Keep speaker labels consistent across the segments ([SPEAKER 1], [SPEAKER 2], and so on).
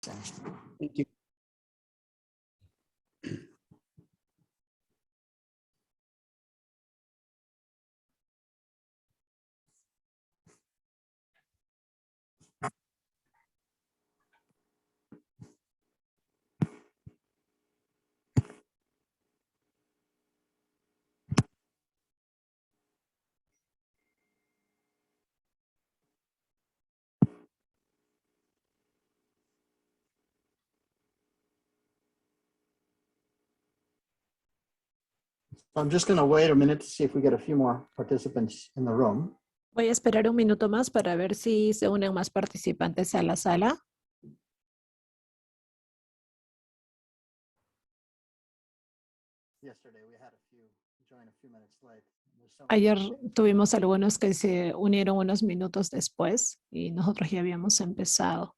[SPEAKER 1] Thank you. I'm just going to wait a minute to see if we get a few more participants in the room.
[SPEAKER 2] Voy a esperar un minuto más para ver si se unen más participantes a la sala. Ayer tuvimos algunos que se unieron unos minutos después y nosotros ya habíamos empezado.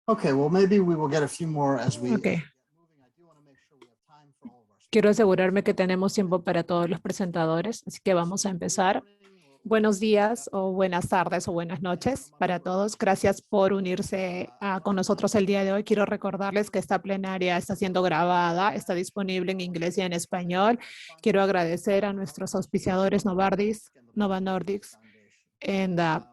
[SPEAKER 1] Okay, well, maybe we will get a few more as we
[SPEAKER 2] Okay.
[SPEAKER 1] get moving. I do want to make sure we have time for all of our
[SPEAKER 2] Quiero asegurarme que tenemos tiempo para todos los presentadores, así que vamos a empezar. Buenos días o buenas tardes o buenas noches para todos. Gracias por unirse con nosotros el día de hoy. Quiero recordarles que esta plenaria está siendo grabada, está disponible en inglés y en español. Quiero agradecer a nuestros auspiciadores Nova Nordics en la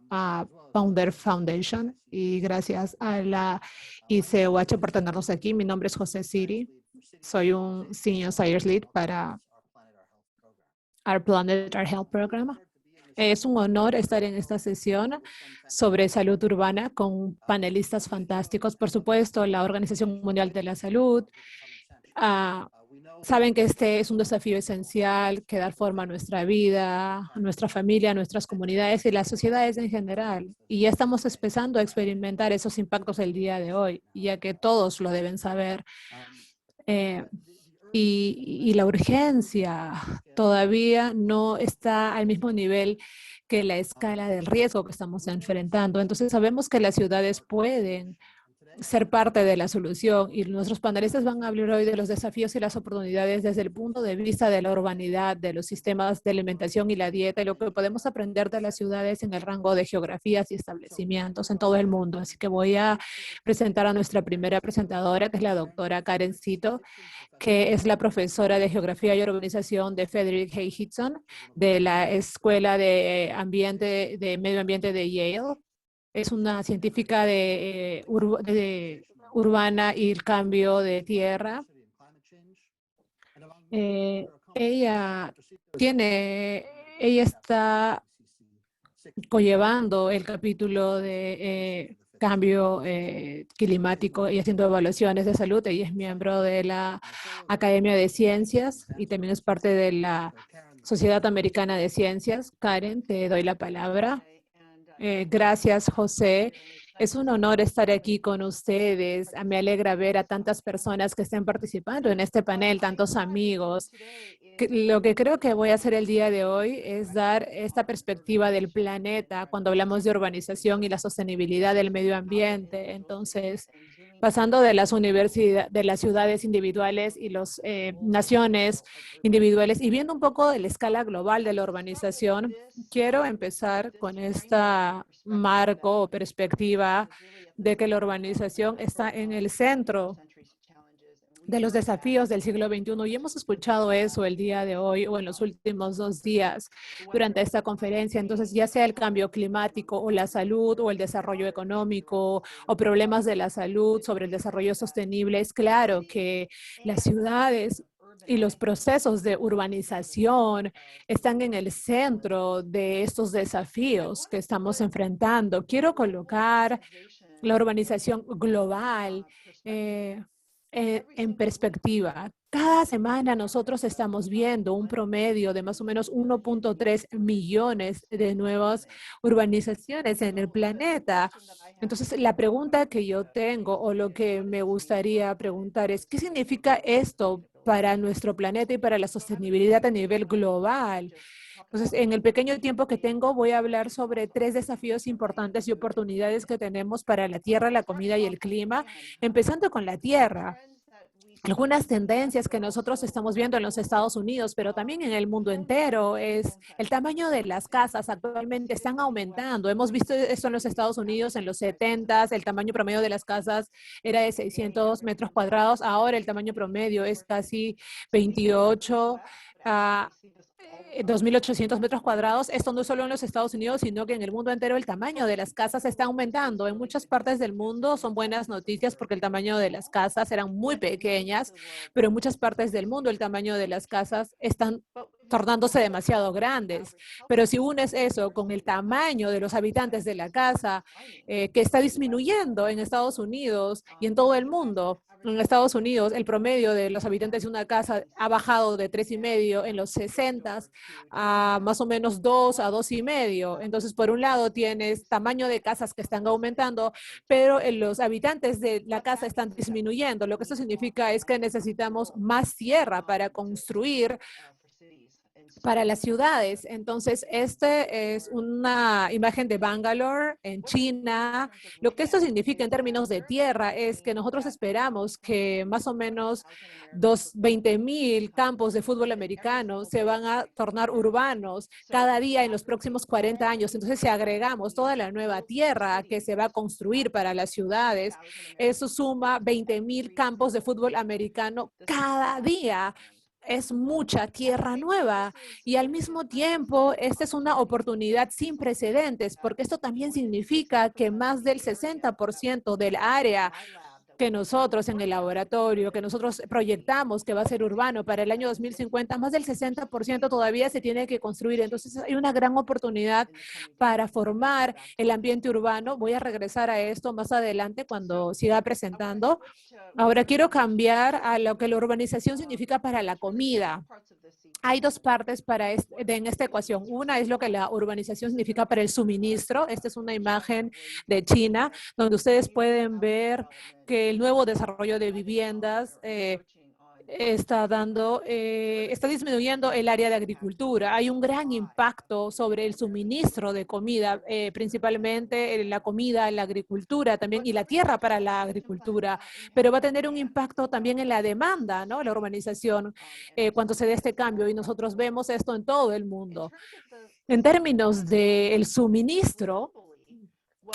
[SPEAKER 2] Founder Foundation y gracias a la ICOH por tenernos aquí. Mi nombre es José Siri. Soy un Senior Science Lead para Our Planet, Our Health Program. Es un honor estar en esta sesión sobre salud urbana con panelistas fantásticos. Por supuesto, la Organización Mundial de la Salud. Saben que este es un desafío esencial que da forma a nuestra vida, a nuestra familia, a nuestras comunidades y las sociedades en general. Y ya estamos empezando a experimentar esos impactos el día de hoy, ya que todos lo deben saber. Y la urgencia todavía no está al mismo nivel que la escala del riesgo que estamos enfrentando. Entonces sabemos que las ciudades pueden ser parte de la solución y nuestros panelistas van a hablar hoy de los desafíos y las oportunidades desde el punto de vista de la urbanidad, de los sistemas de alimentación y la dieta y lo que podemos aprender de las ciudades en el rango de geografías y establecimientos en todo el mundo. Así que voy a presentar a nuestra primera presentadora, que es la doctora Karen Cito, que es la profesora de Geografía y Urbanización de Frederick Hay Hitson, de la Escuela de Medio Ambiente de Yale. Es una científica de urbana y el cambio de tierra. Ella está conllevando el capítulo de cambio climático y haciendo evaluaciones de salud. Ella es miembro de la Academia de Ciencias y también es parte de la Sociedad Americana de Ciencias. Karen, te doy la palabra. Gracias, José. Es un honor estar aquí con ustedes. Me alegra ver a tantas personas que estén participando en este panel, tantos amigos. Lo que creo que voy a hacer el día de hoy es dar esta perspectiva del planeta cuando hablamos de urbanización y la sostenibilidad del medio ambiente. Entonces, pasando de las universidades, de las ciudades individuales y las naciones individuales y viendo un poco de la escala global de la urbanización, quiero empezar con esta marco o perspectiva de que la urbanización está en el centro de los desafíos del siglo XXI y hemos escuchado eso el día de hoy o en los últimos 2 días durante esta conferencia. Entonces, ya sea el cambio climático o la salud o el desarrollo económico o problemas de la salud sobre el desarrollo sostenible, es claro que las ciudades y los procesos de urbanización están en el centro de estos desafíos que estamos enfrentando. Quiero colocar la urbanización global en perspectiva. Cada semana nosotros estamos viendo un promedio de más o menos 1.3 millones de nuevas urbanizaciones en el planeta. Entonces, la pregunta que yo tengo o lo que me gustaría preguntar es, ¿qué significa esto para nuestro planeta y para la sostenibilidad a nivel global. Entonces, en el pequeño tiempo que tengo, voy a hablar sobre 3 desafíos importantes y oportunidades que tenemos para la tierra, la comida y el clima, empezando con la tierra. Algunas tendencias que nosotros estamos viendo en los Estados Unidos, pero también en el mundo entero, es el tamaño de las casas actualmente están aumentando. Hemos visto esto en los Estados Unidos en los 70s, el tamaño promedio de las casas era de 600 metros cuadrados, ahora el tamaño promedio es casi 28. Uh, 2.800 metros cuadrados. Esto no solo en los Estados Unidos, sino que en el mundo entero el tamaño de las casas está aumentando. En muchas partes del mundo son buenas noticias porque el tamaño de las casas eran muy pequeñas, pero en muchas partes del mundo el tamaño de las casas están tornándose demasiado grandes. Pero si unes eso con el tamaño de los habitantes de la casa, que está disminuyendo en Estados Unidos y en todo el mundo. En Estados Unidos, el promedio de los habitantes de una casa ha bajado de 3,5 en los 60 a más o menos 2 a 2,5. Entonces, por un lado, tienes tamaño de casas que están aumentando, pero los habitantes de la casa están disminuyendo. Lo que esto significa es que necesitamos más tierra para construir para las ciudades. Entonces, este es una imagen de Bangalore en China. Lo que esto significa en términos de tierra es que nosotros esperamos que más o menos 20,000 campos de fútbol americano se van a tornar urbanos cada día en los próximos 40 años. Entonces, si agregamos toda la nueva tierra que se va a construir para las ciudades, eso suma 20,000 campos de fútbol americano cada día. Es mucha tierra nueva y al mismo tiempo esta es una oportunidad sin precedentes porque esto también significa que más del 60% del área que nosotros en el laboratorio, que nosotros proyectamos que va a ser urbano para el año 2050, más del 60% todavía se tiene que construir. Entonces hay una gran oportunidad para formar el ambiente urbano. Voy a regresar a esto más adelante cuando siga presentando. Ahora quiero cambiar a lo que la urbanización significa para la comida. Hay dos partes en esta ecuación. Una es lo que la urbanización significa para el suministro. Esta es una imagen de China, donde ustedes pueden ver que el nuevo desarrollo de viviendas está disminuyendo el área de agricultura. Hay un gran impacto sobre el suministro de comida, principalmente la comida, la agricultura también y la tierra para la agricultura, pero va a tener un impacto también en la demanda, ¿no? La urbanización, cuando se dé este cambio y nosotros vemos esto en todo el mundo. En términos del suministro,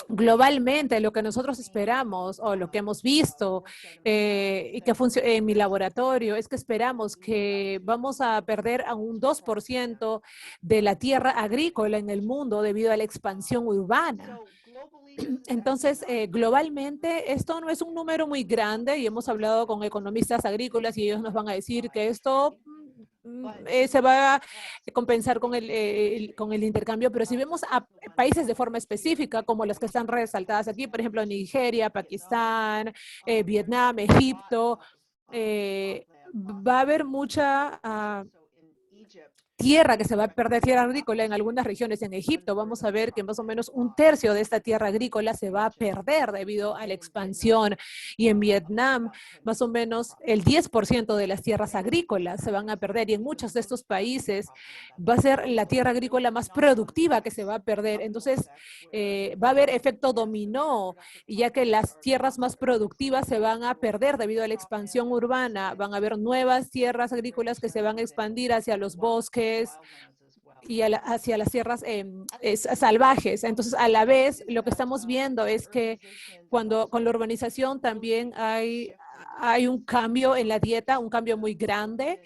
[SPEAKER 2] globalmente lo que nosotros esperamos o lo que hemos visto y que funciona en mi laboratorio es que esperamos que vamos a perder a un 2% de la tierra agrícola en el mundo debido a la expansión urbana. Entonces, globalmente, esto no es un número muy grande y hemos hablado con economistas agrícolas y ellos nos van a decir que esto se va a compensar con el intercambio, pero si vemos a países de forma específica, como las que están resaltadas aquí, por ejemplo, Nigeria, Pakistán, Vietnam, Egipto, va a haber mucha tierra que se va a perder, tierra agrícola en algunas regiones. En Egipto vamos a ver que más o menos 1/3 de esta tierra agrícola se va a perder debido a la expansión. Y en Vietnam, más o menos el 10% de las tierras agrícolas se van a perder. Y en muchos de estos países va a ser la tierra agrícola más productiva que se va a perder. Entonces, va a haber efecto dominó, ya que las tierras más productivas se van a perder debido a la expansión urbana. Van a haber nuevas tierras agrícolas que se van a expandir hacia los bosques y hacia las tierras salvajes. Entonces, a la vez, lo que estamos viendo es que con la urbanización también hay un cambio en la dieta, un cambio muy grande.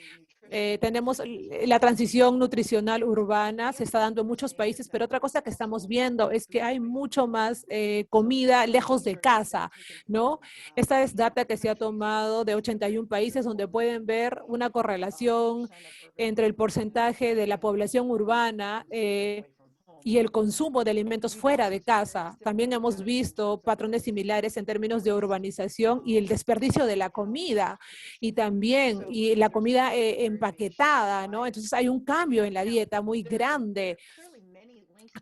[SPEAKER 2] Tenemos la transición nutricional urbana, se está dando en muchos países, pero otra cosa que estamos viendo es que hay mucho más comida lejos de casa, ¿no? Esta es data que se ha tomado de 81 países donde pueden ver una correlación entre el porcentaje de la población urbana y el consumo de alimentos fuera de casa. También hemos visto patrones similares en términos de urbanización y el desperdicio de la comida y también la comida empaquetada, ¿no? Entonces hay un cambio en la dieta muy grande.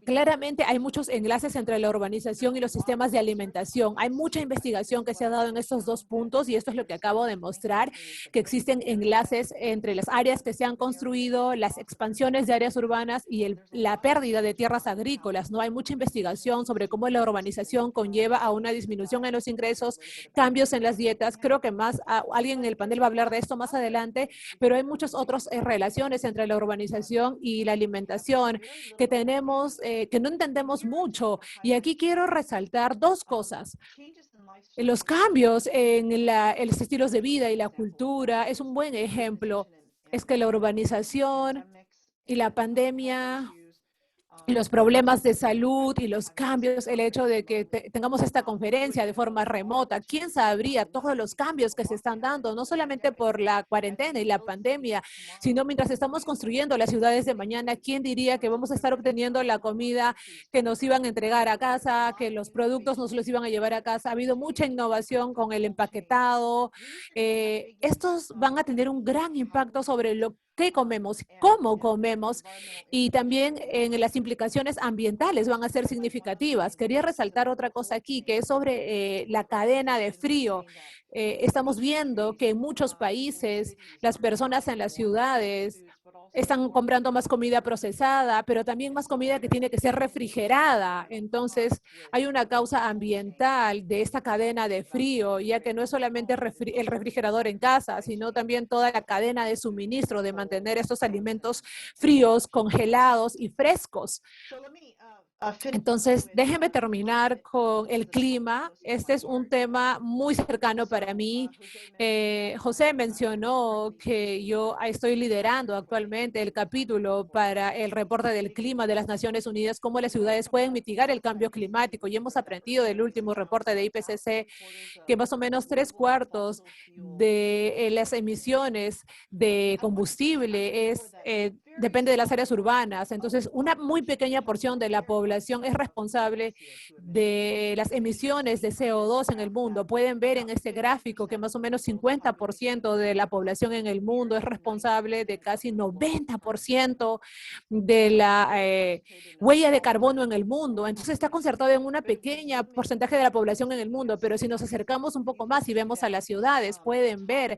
[SPEAKER 2] Claramente hay muchos enlaces entre la urbanización y los sistemas de alimentación. Hay mucha investigación que se ha dado en estos dos puntos y esto es lo que acabo de mostrar, que existen enlaces entre las áreas que se han construido, las expansiones de áreas urbanas y la pérdida de tierras agrícolas. No hay mucha investigación sobre cómo la urbanización conlleva a una disminución en los ingresos, cambios en las dietas. Creo que alguien en el panel va a hablar de esto más adelante, pero hay muchas otras relaciones entre la urbanización y la alimentación que tenemos, que no entendemos mucho. Y aquí quiero resaltar dos cosas. Los cambios en los estilos de vida y la cultura es un buen ejemplo. Es que la urbanización y la pandemia, los problemas de salud y los cambios, el hecho de que tengamos esta conferencia de forma remota, ¿quién sabría todos los cambios que se están dando, no solamente por la cuarentena y la pandemia, sino mientras estamos construyendo las ciudades de mañana? ¿Quién diría que vamos a estar obteniendo la comida que nos iban a entregar a casa, que los productos nos los iban a llevar a casa? Ha habido mucha innovación con el empaquetado. Estos van a tener un gran impacto sobre lo que comemos, cómo comemos, y también en las implicaciones ambientales van a ser significativas. Quería resaltar otra cosa aquí, que es sobre la cadena de frío. Estamos viendo que en muchos países las personas en las ciudades están comprando más comida procesada, pero también más comida que tiene que ser refrigerada. Entonces, hay una causa ambiental de esta cadena de frío, ya que no es solamente el refrigerador en casa, sino también toda la cadena de suministro de mantener estos alimentos fríos, congelados y frescos. Entonces, déjenme terminar con el clima. Este es un tema muy cercano para mí. José mencionó que yo estoy liderando actualmente el capítulo para el reporte del clima de las Naciones Unidas, cómo las ciudades pueden mitigar el cambio climático. Y hemos aprendido del último reporte de IPCC que más o menos 3/4 de las emisiones de combustible depende de las áreas urbanas. Entonces, una muy pequeña porción de la población es responsable de las emisiones de CO2 en el mundo. Pueden ver en este gráfico que más o menos 50% de la población en el mundo es responsable de casi 90% de la huella de carbono en el mundo. Entonces, está concertado en una pequeña porcentaje de la población en el mundo, pero si nos acercamos un poco más y vemos a las ciudades, pueden ver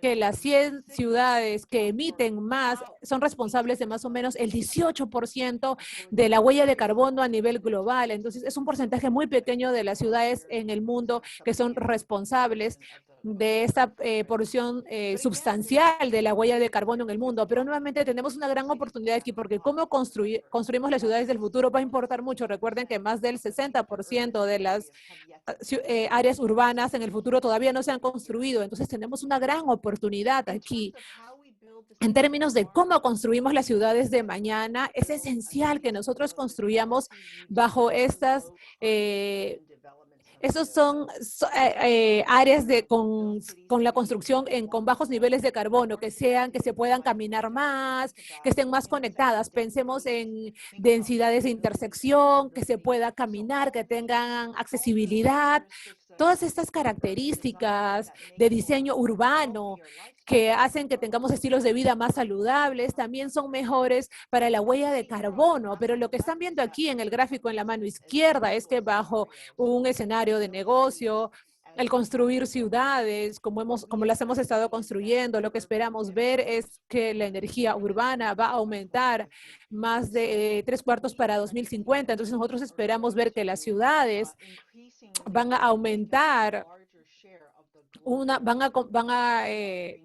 [SPEAKER 2] que las 100 ciudades que emiten más son responsables de más o menos el 18% de la huella de carbono a nivel global. Entonces, es un porcentaje muy pequeño de las ciudades en el mundo que son responsables de esta porción sustancial de la huella de carbono en el mundo. Pero nuevamente tenemos una gran oportunidad aquí porque cómo construimos las ciudades del futuro va a importar mucho. Recuerden que más del 60% de las áreas urbanas en el futuro todavía no se han construido. Entonces tenemos una gran oportunidad aquí. En términos de cómo construimos las ciudades de mañana, es esencial que nosotros construyamos bajo estos son áreas con la construcción con bajos niveles de carbono, que se puedan caminar más, que estén más conectadas. Pensemos en densidades de intersección, que se pueda caminar, que tengan accesibilidad. Todas estas características de diseño urbano que hacen que tengamos estilos de vida más saludables también son mejores para la huella de carbono. Pero lo que están viendo aquí en el gráfico en la mano izquierda es que bajo un escenario de negocio, el construir ciudades como las hemos estado construyendo, lo que esperamos ver es que la energía urbana va a aumentar más de 3/4 para 2050. Entonces nosotros esperamos ver que las ciudades van a aumentar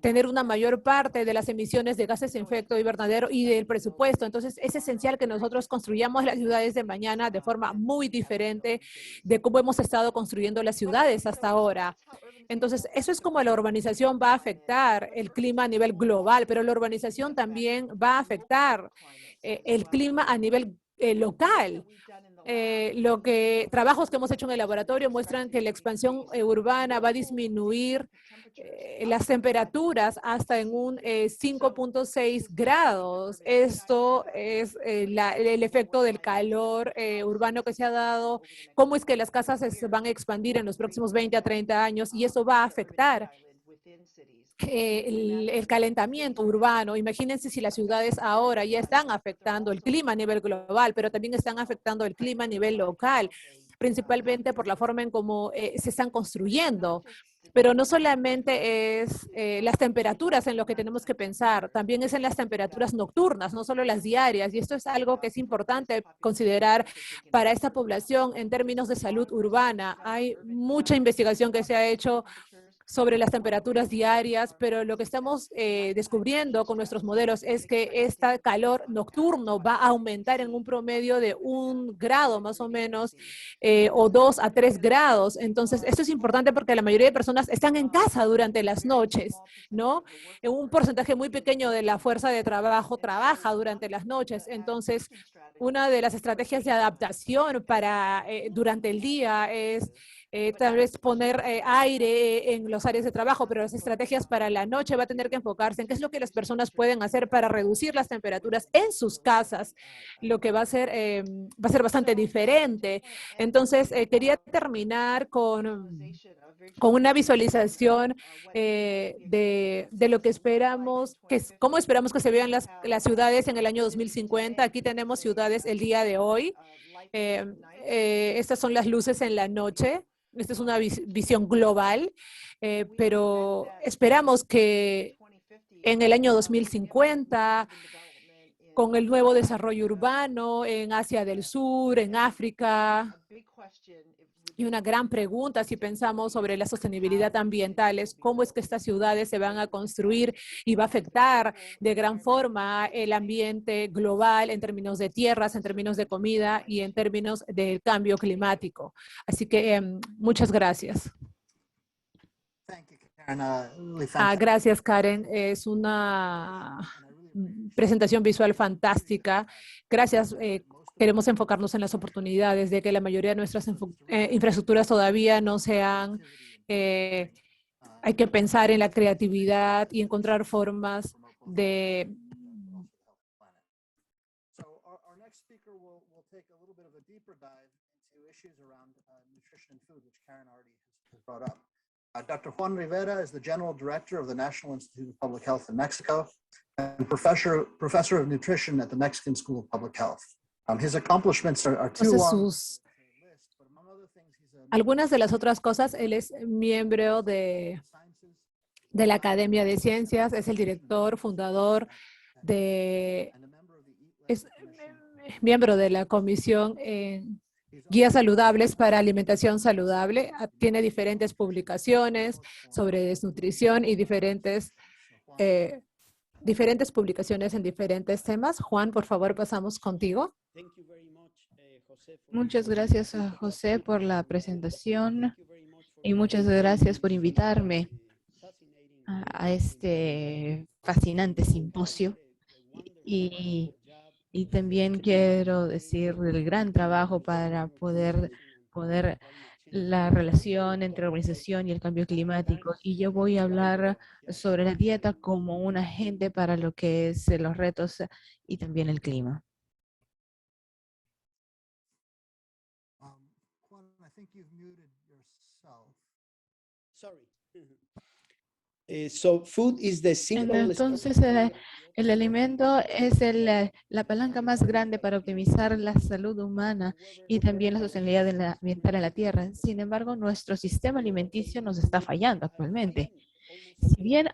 [SPEAKER 2] tener una mayor parte de las emisiones de gases de efecto invernadero y del presupuesto. Entonces, es esencial que nosotros construyamos las ciudades de mañana de forma muy diferente de cómo hemos estado construyendo las ciudades hasta ahora. Entonces, eso es como la urbanización va a afectar el clima a nivel global, pero la urbanización también va a afectar el clima a nivel local. Trabajos que hemos hecho en el laboratorio muestran que la expansión urbana va a disminuir las temperaturas hasta en un 5.6 grados. Esto es el efecto del calor urbano que se ha dado, cómo es que las casas se van a expandir en los próximos 20 a 30 años y eso va a afectar el calentamiento urbano. Imagínense si las ciudades ahora ya están afectando el clima a nivel global, pero también están afectando el clima a nivel local, principalmente por la forma en cómo se están construyendo. Pero no solamente es las temperaturas en lo que tenemos que pensar, también es en las temperaturas nocturnas, no solo las diarias. Y esto es algo que es importante considerar para esta población en términos de salud urbana. Hay mucha investigación que se ha hecho sobre las temperaturas diarias, pero lo que estamos descubriendo con nuestros modelos es que este calor nocturno va a aumentar en un promedio de 1 grado más o menos, o 2 a 3 grados. Entonces, esto es importante porque la mayoría de personas están en casa durante las noches, ¿no? Un porcentaje muy pequeño de la fuerza de trabajo trabaja durante las noches. Entonces, una de las estrategias de adaptación para durante el día es tal vez poner aire en los áreas de trabajo, pero las estrategias para la noche va a tener que enfocarse en qué es lo que las personas pueden hacer para reducir las temperaturas en sus casas, lo que va a ser bastante diferente. Entonces, quería terminar con una visualización de lo que esperamos, cómo esperamos que se vean las ciudades en el año 2050. Aquí tenemos ciudades el día de hoy. Estas son las luces en la noche. Esta es una visión global, pero esperamos que en el año 2050, con el nuevo desarrollo urbano en Asia del Sur, en África, y una gran pregunta si pensamos sobre la sostenibilidad ambiental es cómo es que estas ciudades se van a construir y va a afectar de gran forma el ambiente global en términos de tierras, en términos de comida y en términos del cambio climático. Así que muchas gracias. Gracias, Karen. Es una presentación visual fantástica. Gracias. Queremos enfocarnos en las oportunidades de que la mayoría de nuestras infraestructuras todavía no sean, hay que pensar en la creatividad y encontrar formas de
[SPEAKER 1] Dr. Juan Rivera is the General Director of the National Institute of Public Health in Mexico and Professor of Nutrition at the Mexican School of Public Health. His accomplishments are too long.
[SPEAKER 2] Algunas de las otras cosas, él es miembro de la Academia de Ciencias, es el director, fundador es miembro de la Comisión Guías Saludables para Alimentación Saludable. Tiene diferentes publicaciones sobre desnutrición y diferentes publicaciones en diferentes temas. Juan, por favor, pasamos contigo.
[SPEAKER 3] Muchas gracias a José por la presentación y muchas gracias por invitarme a este fascinante simposio. Y también quiero decir el gran trabajo para poder la relación entre la urbanización y el cambio climático. Y yo voy a hablar sobre la dieta como un agente para lo que es los retos y también el clima.
[SPEAKER 1] Juan, I think you've muted yourself.
[SPEAKER 4] Sorry. So food is the single.
[SPEAKER 3] Entonces, el alimento es la palanca más grande para optimizar la salud humana y también la sostenibilidad ambiental en la Tierra. Sin embargo, nuestro sistema alimenticio nos está fallando actualmente. Si bien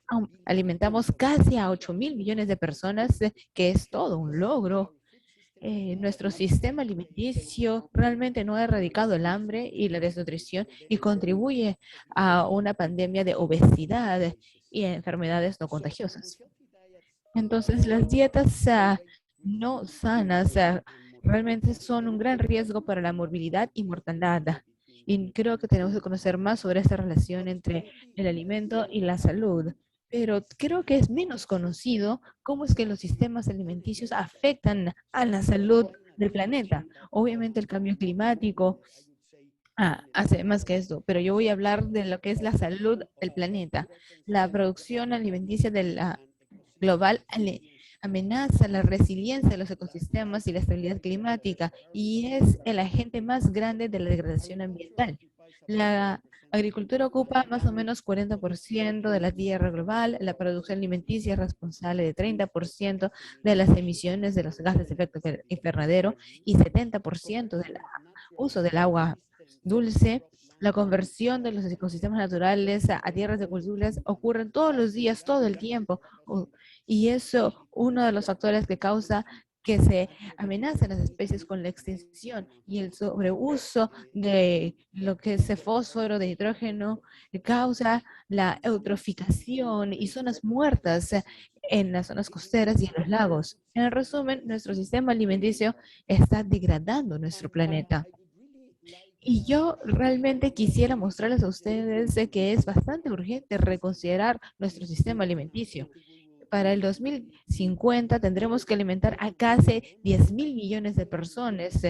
[SPEAKER 3] alimentamos casi a 8.000 millones de personas, que es todo un logro, nuestro sistema alimenticio realmente no ha erradicado el hambre y la desnutrición y contribuye a una pandemia de obesidad y enfermedades no contagiosas. Entonces, las dietas no sanas realmente son un gran riesgo para la morbilidad y mortalidad. Y creo que tenemos que conocer más sobre esta relación entre el alimento y la salud. Pero creo que es menos conocido cómo es que los sistemas alimenticios afectan a la salud del planeta. Obviamente el cambio climático hace más que esto, pero yo voy a hablar de lo que es la salud del planeta. La producción alimenticia global amenaza la resiliencia de los ecosistemas y la estabilidad climática y es el agente más grande de la degradación ambiental. La agricultura ocupa más o menos 40% de la tierra global. La producción alimenticia es responsable de 30% de las emisiones de los gases de efecto invernadero y 70% del uso del agua dulce. La conversión de los ecosistemas naturales a tierras de cultivos ocurre todos los días, todo el tiempo. Y eso, uno de los factores que causa que se amenazan las especies con la extinción y el sobreuso de lo que es el fósforo, de nitrógeno, causa la eutroficación y zonas muertas en las zonas costeras y en los lagos. En resumen, nuestro sistema alimenticio está degradando nuestro planeta. Y yo realmente quisiera mostrarles a ustedes que es bastante urgente reconsiderar nuestro sistema alimenticio. Para el 2050 tendremos que alimentar a casi 10.000 millones de personas,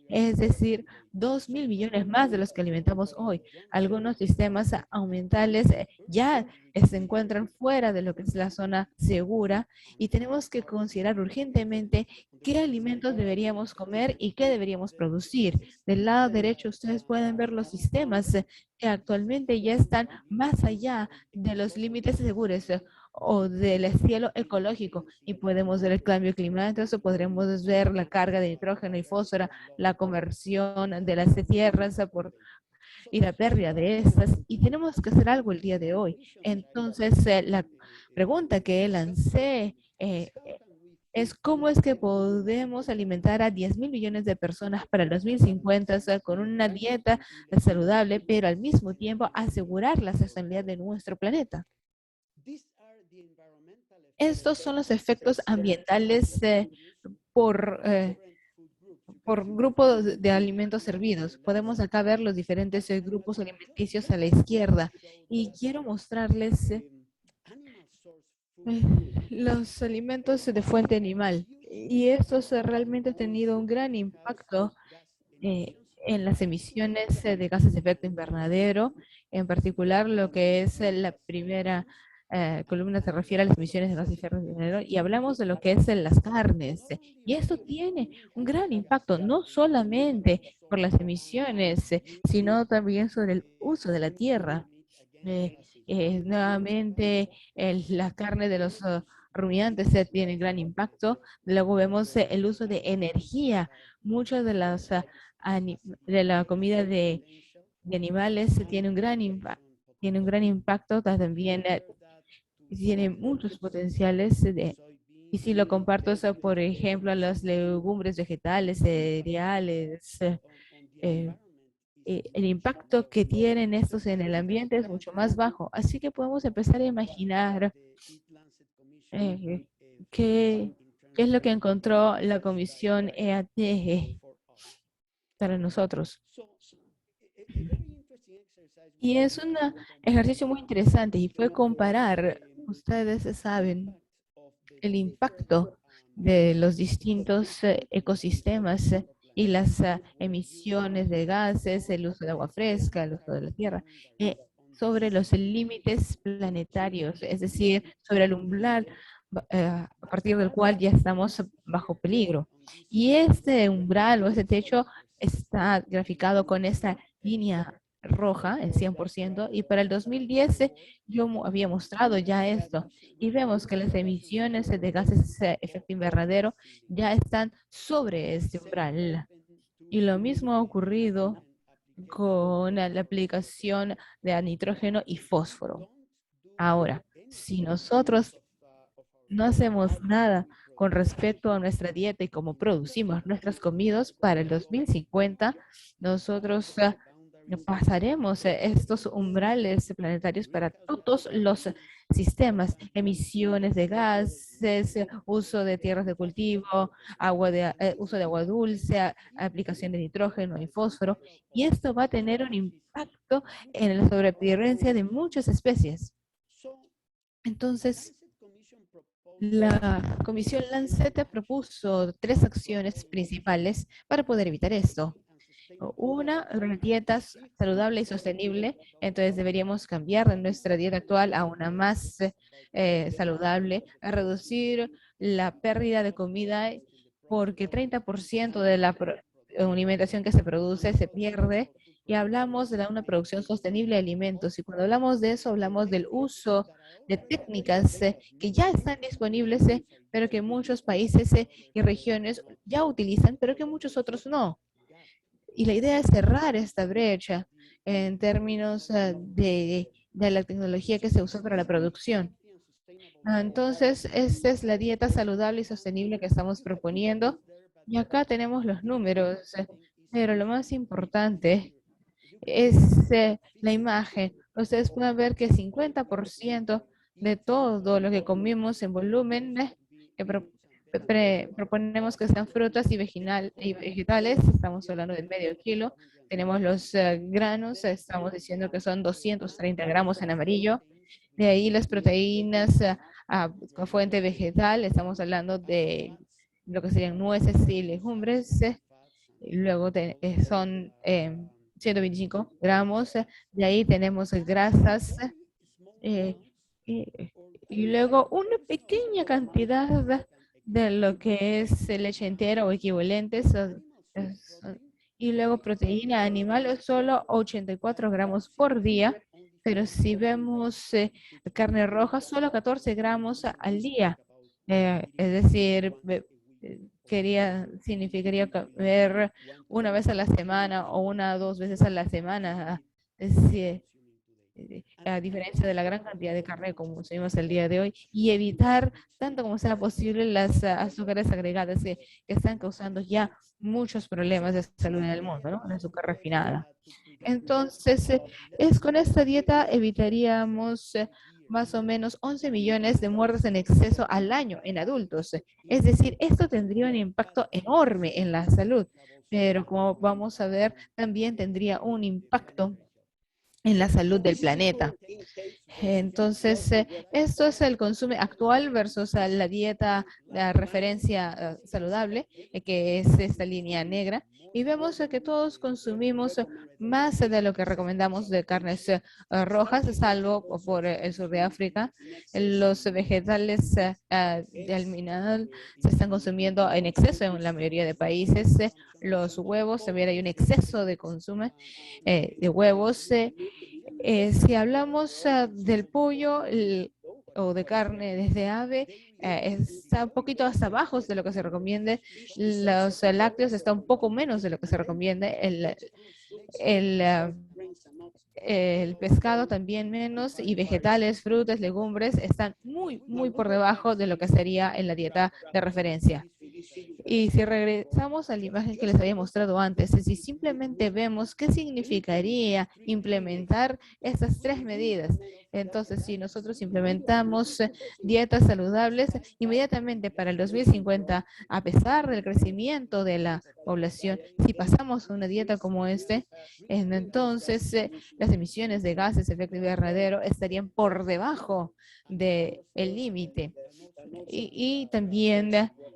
[SPEAKER 3] es decir, 2.000 millones más de los que alimentamos hoy. Algunos sistemas ambientales ya se encuentran fuera de lo que es la zona segura y tenemos que considerar urgentemente qué alimentos deberíamos comer y qué deberíamos producir. Del lado derecho ustedes pueden ver los sistemas que actualmente ya están más allá de los límites seguros o del cielo ecológico y podemos ver el cambio climático, podremos ver la carga de nitrógeno y fósforo, la conversión de las tierras y la pérdida de estas, y tenemos que hacer algo el día de hoy. Entonces, la pregunta que lancé es cómo es que podemos alimentar a 10.000 millones de personas para el 2050 con una dieta saludable, pero al mismo tiempo asegurar la sostenibilidad de nuestro planeta. Estos son los efectos ambientales por grupos de alimentos servidos. Podemos acá ver los diferentes grupos alimenticios a la izquierda y quiero mostrarles los alimentos de fuente animal. Y estos realmente han tenido un gran impacto en las emisiones de gases de efecto invernadero, en particular lo que es la primera columna se refiere a las emisiones de gases de efecto invernadero y hablamos de lo que es las carnes. Y esto tiene un gran impacto, no solamente por las emisiones, sino también sobre el uso de la tierra. Nuevamente, la carne de los rumiantes tiene gran impacto. Luego vemos el uso de energía. Muchas de las de la comida de animales tiene un gran impacto, también tiene muchos potenciales y si lo comparto, por ejemplo, las legumbres vegetales, cereales, el impacto que tienen estos en el ambiente es mucho más bajo. Así que podemos empezar a imaginar qué es lo que encontró la Comisión EAT para nosotros. Y es un ejercicio muy interesante y fue comparar, ustedes saben, el impacto de los distintos ecosistemas y las emisiones de gases, el uso de agua fresca, el uso de la tierra, sobre los límites planetarios, es decir, sobre el umbral a partir del cual ya estamos bajo peligro. Y este umbral o este techo está graficado con esta línea roja, el 100%, y para el 2010 yo había mostrado ya esto, y vemos que las emisiones de gases de efecto invernadero ya están sobre este umbral. Y lo mismo ha ocurrido con la aplicación de nitrógeno y fósforo. Ahora, si nosotros no hacemos nada con respecto a nuestra dieta y cómo producimos nuestras comidas para el 2050, nosotros pasaremos estos umbrales planetarios para todos los sistemas, emisiones de gases, uso de tierras de cultivo, uso de agua dulce, aplicación de nitrógeno y fósforo, y esto va a tener un impacto en la sobrevivencia de muchas especies. Entonces, la Comisión Lancet propuso 3 acciones principales para poder evitar esto. Una dieta saludable y sostenible, entonces deberíamos cambiar de nuestra dieta actual a una más saludable, a reducir la pérdida de comida porque 30% alimentación que se produce se pierde, y hablamos de una producción sostenible de alimentos. Y cuando hablamos de eso, hablamos del uso de técnicas que ya están disponibles, pero que muchos países y regiones ya utilizan, pero que muchos otros no. Y la idea es cerrar esta brecha en términos de la tecnología que se usa para la producción. Entonces, esta es la dieta saludable y sostenible que estamos proponiendo. Y acá tenemos los números, pero lo más importante es la imagen. Ustedes pueden ver que 50% de todo lo que comimos en volumen, que proponemos que sean frutas y vegetales, estamos hablando de medio kilo. Tenemos los granos, estamos diciendo que son 230 gramos en amarillo. De ahí las proteínas con fuente vegetal, estamos hablando de lo que serían nueces y legumbres. Luego son 125 gramos. De ahí tenemos grasas. eh, y, y luego una pequeña cantidad de lo que es leche entera o equivalentes. Y luego proteína animal es solo 84 gramos por día. Pero si vemos carne roja, solo 14 gramos al día. Es decir, significaría comer una vez a la semana o una o dos veces a la semana. Es decir, a diferencia de la gran cantidad de carne como consumimos el día de hoy, y evitar tanto como sea posible las azúcares agregadas que están causando ya muchos problemas de salud en el mundo, ¿no? La azúcar refinada. Entonces, es con esta dieta evitaríamos más o menos 11 millones de muertes en exceso al año en adultos. Es decir, esto tendría un impacto enorme en la salud, pero como vamos a ver, también tendría un impacto en la salud del planeta. Entonces, esto es el consumo actual versus la dieta de referencia saludable, que es esta línea negra. Y vemos que todos consumimos más de lo que recomendamos de carnes rojas, salvo por el sur de África. Los vegetales de alminar se están consumiendo en exceso en la mayoría de países. Los huevos, también hay un exceso de consumo de huevos. Si hablamos del pollo o de carne desde ave, está un poquito hasta abajo de lo que se recomienda. Los lácteos está un poco menos de lo que se recomienda. El pescado también menos, y vegetales, frutas, legumbres están muy, muy por debajo de lo que sería en la dieta de referencia. Y si regresamos a la imagen que les había mostrado antes, si simplemente vemos qué significaría implementar estas tres medidas. Entonces, si nosotros implementamos dietas saludables, inmediatamente para el 2050, a pesar del crecimiento de la población, si pasamos una dieta como entonces las emisiones de gases de efecto invernadero estarían por debajo del límite. Y también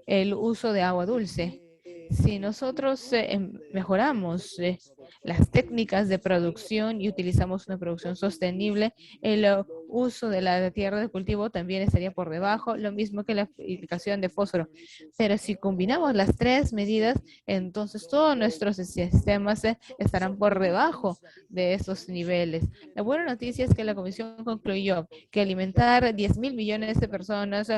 [SPEAKER 3] el uso de agua dulce. Si nosotros mejoramos las técnicas de producción y utilizamos una producción sostenible, el uso de la tierra de cultivo también estaría por debajo, lo mismo que la aplicación de fósforo. Pero si combinamos las tres medidas, entonces todos nuestros sistemas estarán por debajo de esos niveles. La buena noticia es que la Comisión concluyó que alimentar 10.000 millones de personas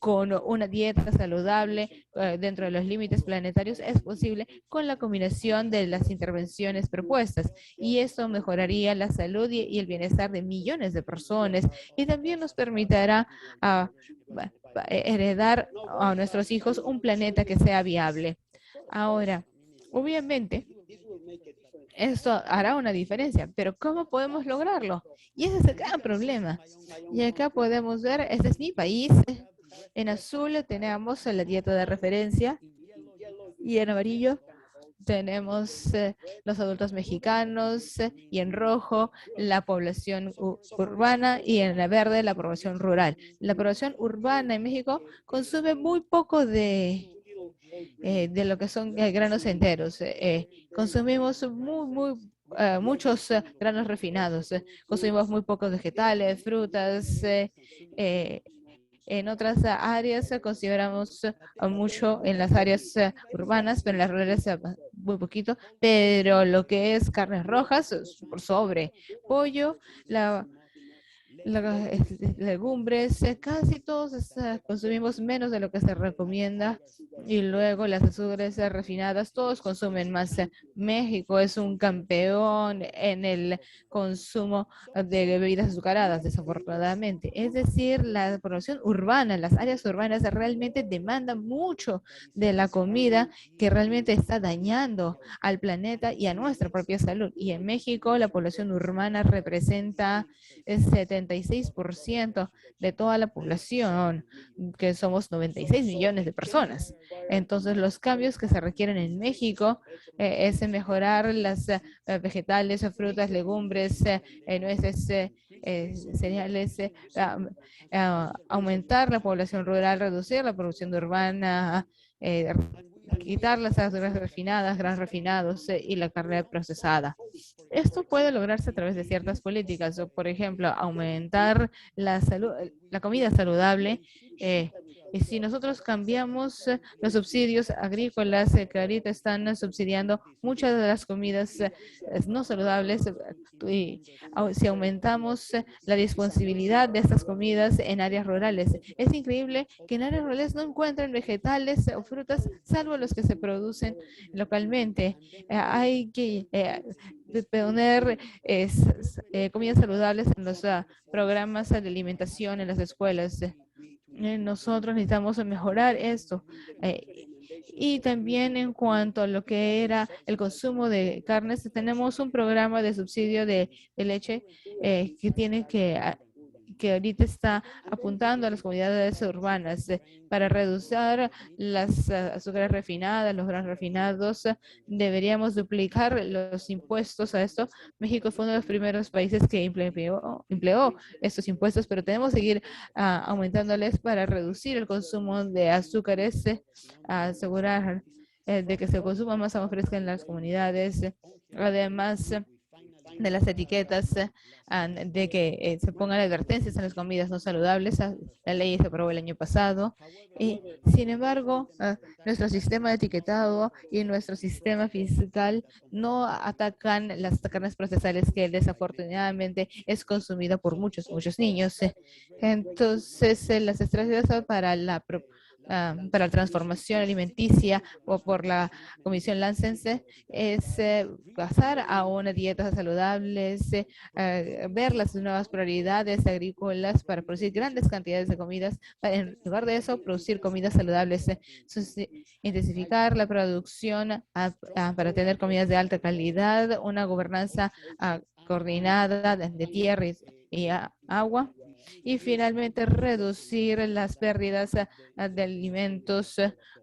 [SPEAKER 3] con una dieta saludable dentro de los límites planetarios es posible con la combinación de las intervenciones propuestas, y esto mejoraría la salud y el bienestar de millones de personas, y también nos permitirá heredar a nuestros hijos un planeta que sea viable. Ahora, obviamente, esto hará una diferencia, pero ¿cómo podemos lograrlo? Y ese es el gran problema. Y acá podemos ver, este es mi país. En azul tenemos la dieta de referencia, y en amarillo tenemos los adultos mexicanos, y en rojo la población urbana, y en la verde la población rural. La población urbana en México consume muy poco de lo que son granos enteros. Consumimos muchos granos refinados. Consumimos muy pocos vegetales, frutas, En otras áreas consideramos mucho en las áreas urbanas, pero en las rurales muy poquito, pero lo que es carnes rojas, por sobre pollo, legumbres, casi todos consumimos menos de lo que se recomienda y luego las azúcares refinadas, todos consumen más. México es un campeón en el consumo de bebidas azucaradas, desafortunadamente. Es decir, la población urbana, las áreas urbanas realmente demandan mucho de la comida que realmente está dañando al planeta y a nuestra propia salud. Y en México la población urbana representa el 76% de toda la población, que somos 96 millones de personas. Entonces, los cambios que se requieren en México es mejorar las vegetales, frutas, legumbres, nueces, cereales, aumentar la población rural, reducir la producción urbana, eh, quitar las azúcares refinadas, granos refinados y la carne procesada. Esto puede lograrse a través de ciertas políticas, o por ejemplo, aumentar la comida saludable. Y si nosotros cambiamos los subsidios agrícolas que ahorita están subsidiando muchas de las comidas no saludables, y si aumentamos la disponibilidad de estas comidas en áreas rurales. Es increíble que en áreas rurales no encuentren vegetales o frutas, salvo los que se producen localmente. Hay que de poner comidas saludables en los programas de alimentación en las escuelas. Nosotros necesitamos mejorar esto. Y también en cuanto a lo que era el consumo de carnes, tenemos un programa de subsidio de leche que tiene que ahorita está apuntando a las comunidades urbanas para reducir las azúcares refinadas, los granos refinados. Deberíamos duplicar los impuestos a esto. México fue uno de los primeros países que empleó estos impuestos, pero tenemos que seguir aumentándoles para reducir el consumo de azúcares, asegurar de que se consuma más agua fresca en las comunidades. Además, de las etiquetas, de que se pongan advertencias en las comidas no saludables. La ley se aprobó el año pasado. Sin embargo, nuestro sistema de etiquetado y nuestro sistema fiscal no atacan las carnes procesales que desafortunadamente es consumida por muchos niños. Entonces, las estrategias para la transformación alimenticia o por la Comisión Lansense es pasar a una dieta saludable, ver las nuevas prioridades agrícolas para producir grandes cantidades de comidas, en lugar de eso, producir comidas saludables, intensificar la producción para tener comidas de alta calidad, una gobernanza coordinada de tierra y agua. Y finalmente, reducir las pérdidas de alimentos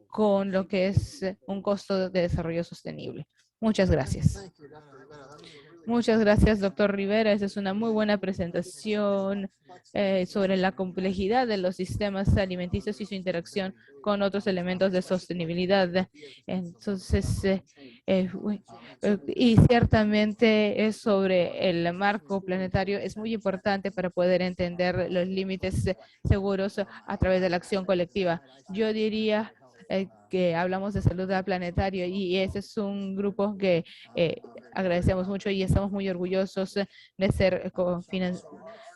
[SPEAKER 3] con lo que es un costo de desarrollo sostenible. Muchas gracias. Muchas gracias, doctor Rivera. Esa es una muy buena presentación sobre la complejidad de los sistemas alimenticios y su interacción con otros elementos de sostenibilidad. Entonces, y ciertamente es sobre el marco planetario, es muy importante para poder entender los límites seguros a través de la acción colectiva. Yo diría que hablamos de salud planetaria y ese es un grupo que agradecemos mucho y estamos muy orgullosos de ser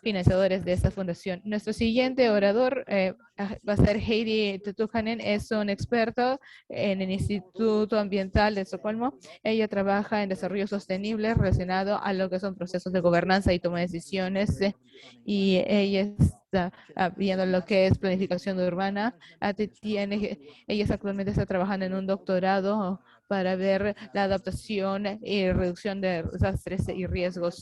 [SPEAKER 3] financiadores de esta fundación. Nuestro siguiente orador va a ser Heidi Tutuhanen, es un experto en el Instituto Ambiental de Estocolmo. Ella trabaja en desarrollo sostenible relacionado a lo que son procesos de gobernanza y toma de decisiones y ella está viendo lo que es planificación urbana. Ella actualmente está trabajando en un doctorado para ver la adaptación y reducción de desastres y riesgos.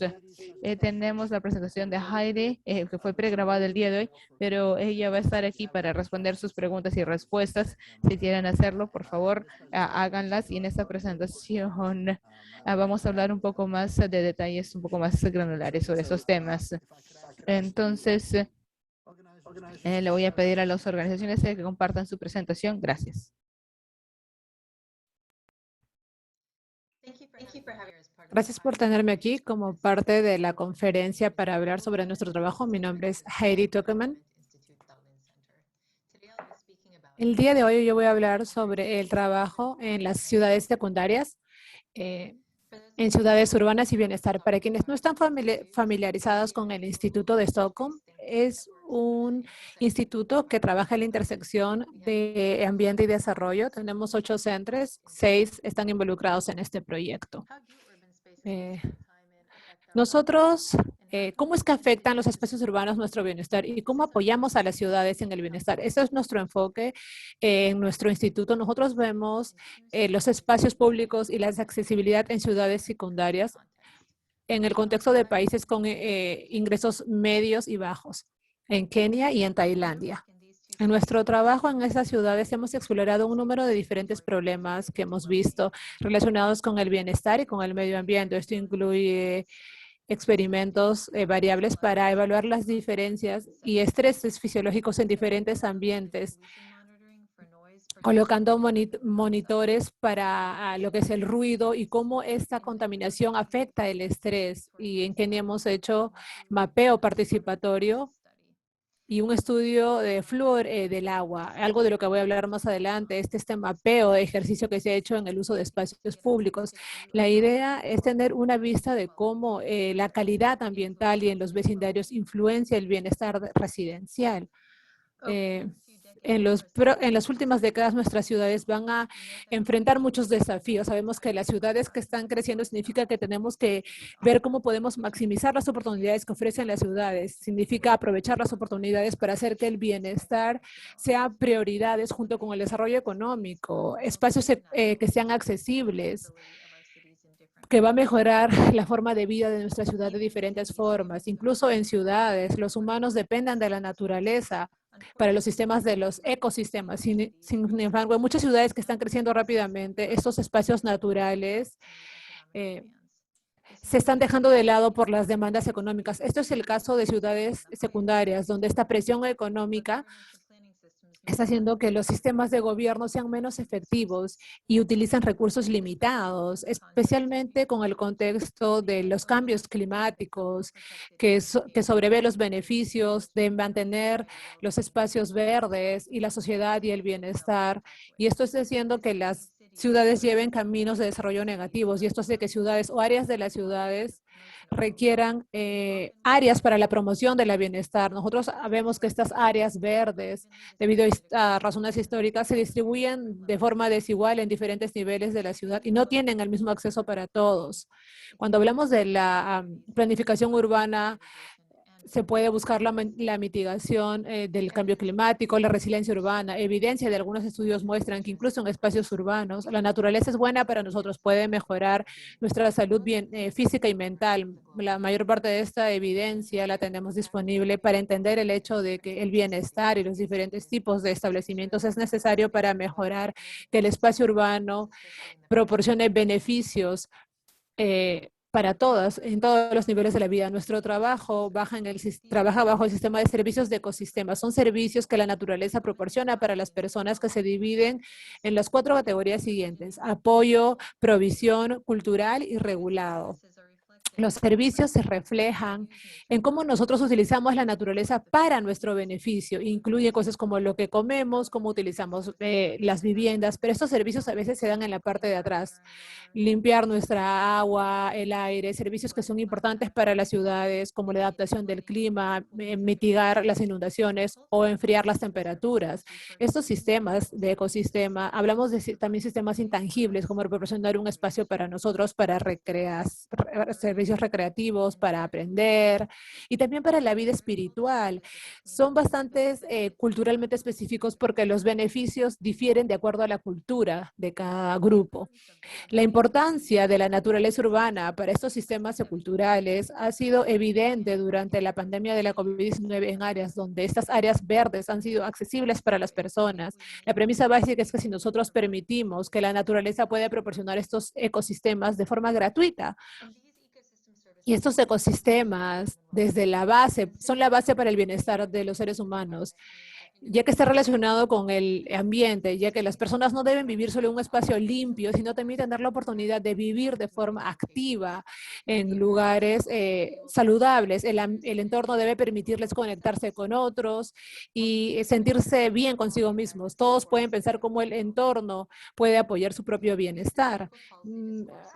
[SPEAKER 3] Tenemos la presentación de Heidi, que fue pregrabada el día de hoy, pero ella va a estar aquí para responder sus preguntas y respuestas. Si quieren hacerlo, por favor, háganlas. Y en esta presentación vamos a hablar un poco más de detalles, un poco más granulares sobre esos temas. Entonces, le voy a pedir a las organizaciones que compartan su presentación. Gracias.
[SPEAKER 2] Gracias por tenerme aquí como parte de la conferencia para hablar sobre nuestro trabajo. Mi nombre es Heidi Tuckerman. El día de hoy yo voy a hablar sobre el trabajo en las ciudades secundarias, en ciudades urbanas y bienestar. Para quienes no están familiarizados con el Instituto de Stockholm, es un instituto que trabaja en la intersección de ambiente y desarrollo. Tenemos 8 centros, 6 están involucrados en este proyecto. Nosotros, ¿cómo es que afectan los espacios urbanos nuestro bienestar y cómo apoyamos a las ciudades en el bienestar? Ese es nuestro enfoque en nuestro instituto. Nosotros vemos los espacios públicos y la accesibilidad en ciudades secundarias en el contexto de países con ingresos medios y bajos, en Kenia y en Tailandia. En nuestro trabajo en esas ciudades hemos explorado un número de diferentes problemas que hemos visto relacionados con el bienestar y con el medio ambiente. Esto incluye experimentos variables para evaluar las diferencias y estreses fisiológicos en diferentes ambientes, colocando monitores para lo que es el ruido y cómo esta contaminación afecta el estrés. Y en Kenia hemos hecho mapeo participatorio y un estudio de flúor del agua, algo de lo que voy a hablar más adelante, este mapeo de ejercicio que se ha hecho en el uso de espacios públicos. La idea es tener una vista de cómo la calidad ambiental y en los vecindarios influencia el bienestar residencial. En las últimas décadas nuestras ciudades van a enfrentar muchos desafíos. Sabemos que las ciudades que están creciendo significa que tenemos que ver cómo podemos maximizar las oportunidades que ofrecen las ciudades. Significa aprovechar las oportunidades para hacer que el bienestar sea prioridades junto con el desarrollo económico, espacios que sean accesibles, que va a mejorar la forma de vida de nuestra ciudad de diferentes formas. Incluso en ciudades, los humanos dependen de la naturaleza para los sistemas de los ecosistemas. Sin embargo, en muchas ciudades que están creciendo rápidamente, estos espacios naturales se están dejando de lado por las demandas económicas. Esto es el caso de ciudades secundarias, donde esta presión económica está haciendo que los sistemas de gobierno sean menos efectivos y utilizan recursos limitados, especialmente con el contexto de los cambios climáticos, que sobrevé los beneficios de mantener los espacios verdes y la sociedad y el bienestar. Y esto está haciendo que las ciudades lleven caminos de desarrollo negativos, y esto hace que ciudades o áreas de las ciudades requieran áreas para la promoción del bienestar. Nosotros vemos que estas áreas verdes, debido a razones históricas, se distribuyen de forma desigual en diferentes niveles de la ciudad y no tienen el mismo acceso para todos. Cuando hablamos de la planificación urbana, se puede buscar la mitigación del cambio climático, la resiliencia urbana. Evidencia de algunos estudios muestran que incluso en espacios urbanos, la naturaleza es buena para nosotros, puede mejorar nuestra salud física y mental. La mayor parte de esta evidencia la tenemos disponible para entender el hecho de que el bienestar y los diferentes tipos de establecimientos es necesario para mejorar que el espacio urbano proporcione beneficios para todas, en todos los niveles de la vida. Nuestro trabajo trabaja bajo el sistema de servicios de ecosistemas. Son servicios que la naturaleza proporciona para las personas, que se dividen en las 4 categorías siguientes: apoyo, provisión, cultural y regulado. Los servicios se reflejan en cómo nosotros utilizamos la naturaleza para nuestro beneficio. Incluye cosas como lo que comemos, cómo utilizamos las viviendas, pero estos servicios a veces se dan en la parte de atrás. Limpiar nuestra agua, el aire, servicios que son importantes para las ciudades, como la adaptación del clima, mitigar las inundaciones o enfriar las temperaturas. Estos sistemas de ecosistema, hablamos de también sistemas intangibles, como proporcionar un espacio para nosotros para servicios recreativos, para aprender y también para la vida espiritual. Son bastante culturalmente específicos porque los beneficios difieren de acuerdo a la cultura de cada grupo. La importancia de la naturaleza urbana para estos sistemas culturales ha sido evidente durante la pandemia de la COVID-19 en áreas donde estas áreas verdes han sido accesibles para las personas. La premisa básica es que si nosotros permitimos que la naturaleza pueda proporcionar estos ecosistemas de forma gratuita, y estos ecosistemas, desde la base, son la base para el bienestar de los seres humanos. ya que está relacionado con el ambiente, ya que las personas no deben vivir solo en un espacio limpio, sino también tener la oportunidad de vivir de forma activa en lugares saludables. El entorno debe permitirles conectarse con otros y sentirse bien consigo mismos. Todos pueden pensar cómo el entorno puede apoyar su propio bienestar.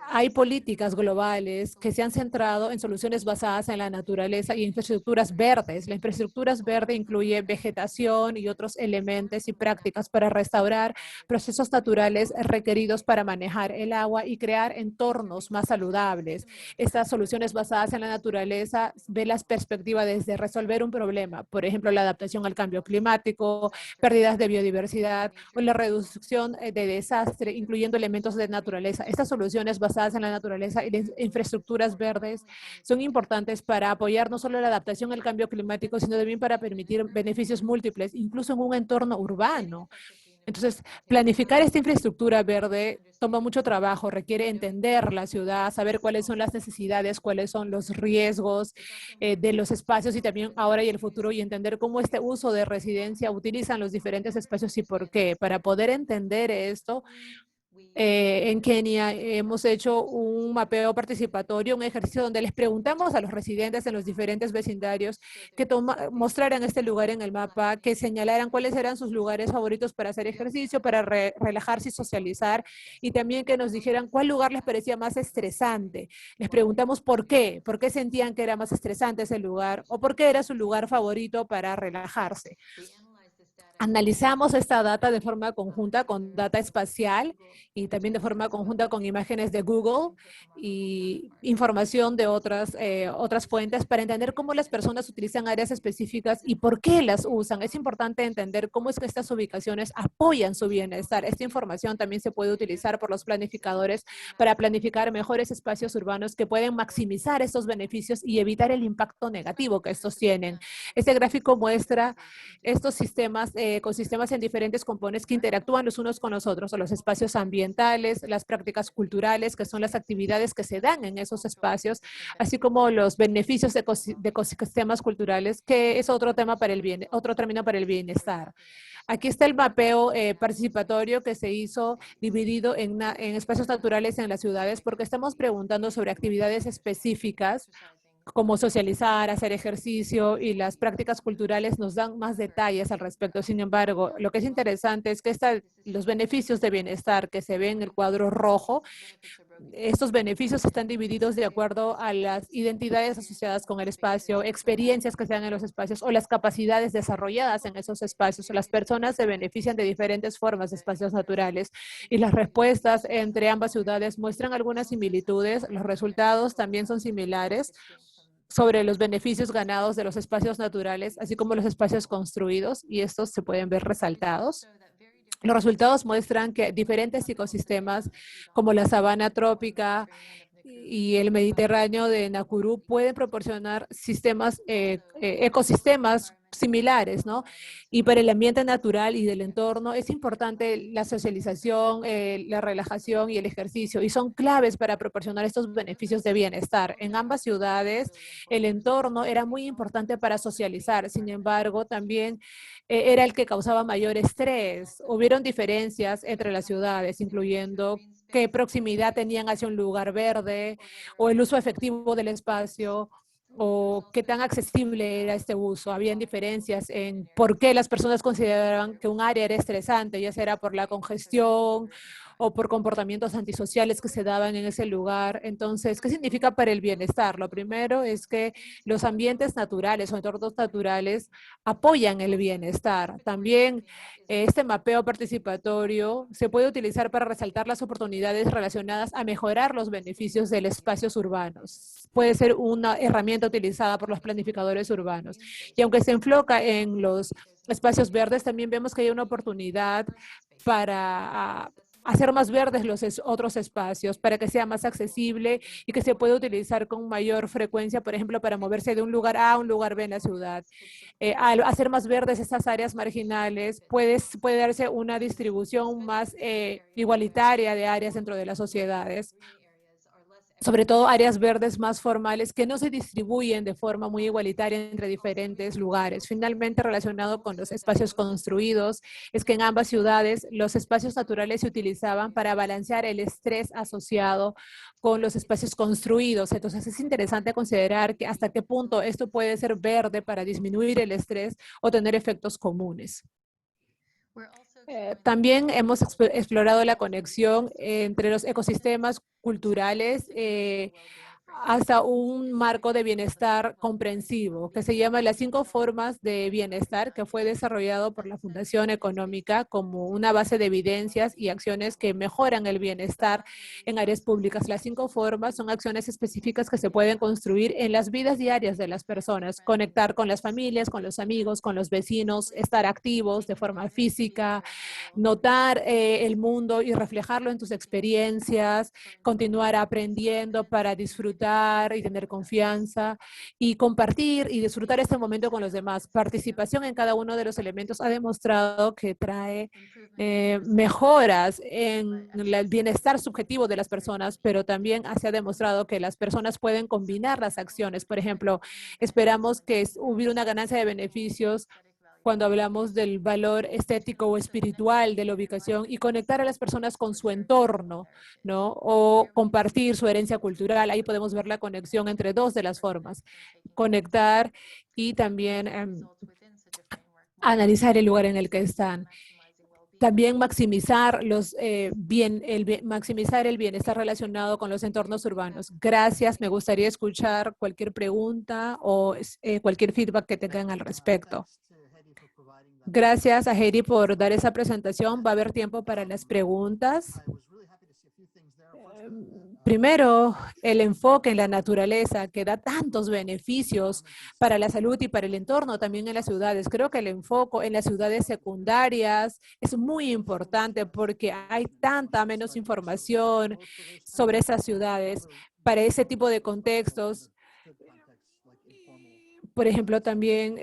[SPEAKER 2] Hay políticas globales que se han centrado en soluciones basadas en la naturaleza y infraestructuras verdes. La infraestructura verde incluye vegetación y otros elementos y prácticas para restaurar procesos naturales requeridos para manejar el agua y crear entornos más saludables. Estas soluciones basadas en la naturaleza ven las perspectivas desde resolver un problema, por ejemplo, la adaptación al cambio climático, pérdidas de biodiversidad o la reducción de desastre, incluyendo elementos de naturaleza. Estas soluciones basadas en la naturaleza y de infraestructuras verdes son importantes para apoyar no solo la adaptación al cambio climático, sino también para permitir beneficios múltiples, incluso en un entorno urbano. Entonces, planificar esta infraestructura verde toma mucho trabajo, requiere entender la ciudad, saber cuáles son las necesidades, cuáles son los riesgos de los espacios y también ahora y el futuro, y entender cómo este uso de residencia utilizan los diferentes espacios y por qué. Para poder entender esto, en Kenia hemos hecho un mapeo participatorio, un ejercicio donde les preguntamos a los residentes en los diferentes vecindarios que mostraran este lugar en el mapa, que señalaran cuáles eran sus lugares favoritos para hacer ejercicio, para relajarse y socializar, y también que nos dijeran cuál lugar les parecía más estresante. Les preguntamos por qué sentían que era más estresante ese lugar o por qué era su lugar favorito para relajarse. Analizamos esta data de forma conjunta con data espacial y también de forma conjunta con imágenes de Google y información de otras fuentes para entender cómo las personas utilizan áreas específicas y por qué las usan. Es importante entender cómo es que estas ubicaciones apoyan su bienestar. Esta información también se puede utilizar por los planificadores para planificar mejores espacios urbanos que pueden maximizar estos beneficios y evitar el impacto negativo que estos tienen. Este gráfico muestra estos ecosistemas en diferentes componentes que interactúan los unos con los otros, o los espacios ambientales, las prácticas culturales, que son las actividades que se dan en esos espacios, así como los beneficios de ecosistemas culturales, que es otro tema para otro término para el bienestar. Aquí está el mapeo participatorio que se hizo dividido en espacios naturales en las ciudades, porque estamos preguntando sobre actividades específicas como socializar, hacer ejercicio, y las prácticas culturales nos dan más detalles al respecto. Sin embargo, lo que es interesante es que los beneficios de bienestar que se ven en el cuadro rojo, estos beneficios están divididos de acuerdo a las identidades asociadas con el espacio, experiencias que se dan en los espacios o las capacidades desarrolladas en esos espacios. Las personas se benefician de diferentes formas de espacios naturales y las respuestas entre ambas ciudades muestran algunas similitudes. Los resultados también son similares sobre los beneficios ganados de los espacios naturales, así como los espacios construidos, y estos se pueden ver resaltados. Los resultados muestran que diferentes ecosistemas, como la sabana trópica y el Mediterráneo de Nakuru, pueden proporcionar ecosistemas similares, ¿no? Y para el ambiente natural y del entorno es importante la socialización, la relajación y el ejercicio, y son claves para proporcionar estos beneficios de bienestar. En ambas ciudades, el entorno era muy importante para socializar, sin embargo, también era el que causaba mayor estrés. Hubieron diferencias entre las ciudades, incluyendo qué proximidad tenían hacia un lugar verde o el uso efectivo del espacio o qué tan accesible era este uso. Habían diferencias en por qué las personas consideraban que un área era estresante, ya sea por la congestión o por comportamientos antisociales que se daban en ese lugar. Entonces, ¿qué significa para el bienestar? Lo primero es que los ambientes naturales o entornos naturales apoyan el bienestar. También este mapeo participatorio se puede utilizar para resaltar las oportunidades relacionadas a mejorar los beneficios de los espacios urbanos. Puede ser una herramienta utilizada por los planificadores urbanos. Y aunque se enfoca en los espacios verdes, también vemos que hay una oportunidad para hacer más verdes los otros espacios, para que sea más accesible y que se pueda utilizar con mayor frecuencia, por ejemplo, para moverse de un lugar A a un lugar B en la ciudad. Al hacer más verdes estas áreas marginales, puede darse una distribución más igualitaria de áreas dentro de las sociedades. sobre todo áreas verdes más formales que no se distribuyen de forma muy igualitaria entre diferentes lugares. Finalmente, relacionado con los espacios construidos, es que en ambas ciudades los espacios naturales se utilizaban para balancear el estrés asociado con los espacios construidos. Entonces, es interesante considerar que hasta qué punto esto puede ser verde para disminuir el estrés o tener efectos comunes. También hemos explorado la conexión entre los ecosistemas culturales hasta un marco de bienestar comprensivo que se llama las 5 formas de bienestar, que fue desarrollado por la Fundación Económica como una base de evidencias y acciones que mejoran el bienestar en áreas públicas. Las 5 formas son acciones específicas que se pueden construir en las vidas diarias de las personas, conectar con las familias, con los amigos, con los vecinos, estar activos de forma física, notar el mundo y reflejarlo en tus experiencias, continuar aprendiendo para disfrutar y tener confianza y compartir y disfrutar este momento con los demás. Participación en cada uno de los elementos ha demostrado que trae mejoras en el bienestar subjetivo de las personas, pero también se ha demostrado que las personas pueden combinar las acciones. Por ejemplo, esperamos que hubiera una ganancia de beneficios cuando hablamos del valor estético o espiritual de la ubicación y conectar a las personas con su entorno, ¿no? O compartir su herencia cultural. Ahí podemos ver la conexión entre 2 de las formas, conectar y también analizar el lugar en el que están. También maximizar, maximizar el bienestar relacionado con los entornos urbanos. Gracias, me gustaría escuchar cualquier pregunta o cualquier feedback que tengan al respecto. Gracias a Heidi por dar esa presentación. Va a haber tiempo para las preguntas. Primero, el enfoque en la naturaleza que da tantos beneficios para la salud y para el entorno, también en las ciudades. Creo que el enfoque en las ciudades secundarias es muy importante porque hay tanta menos información sobre esas ciudades para ese tipo de contextos. Por ejemplo, también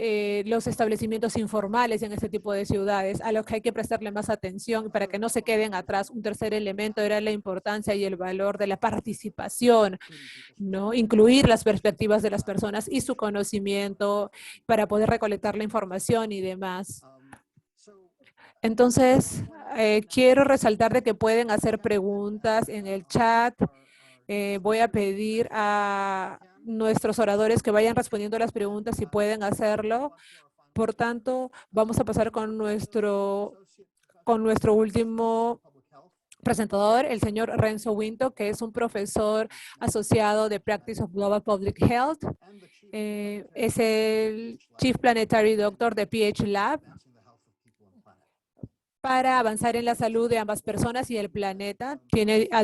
[SPEAKER 2] los establecimientos informales en este tipo de ciudades, a los que hay que prestarle más atención para que no se queden atrás. Un tercer elemento era la importancia y el valor de la participación, ¿no? Incluir las perspectivas de las personas y su conocimiento para poder recolectar la información y demás. Entonces, quiero resaltar de que pueden hacer preguntas en el chat. Voy a pedir a nuestros oradores que vayan respondiendo las preguntas si pueden hacerlo. Por tanto, vamos a pasar con nuestro último presentador, el señor Renzo Winto, que es un profesor asociado de Practice of Global Public Health. Es el Chief Planetary Doctor de PH Lab para avanzar en la salud de ambas personas y el planeta. Ha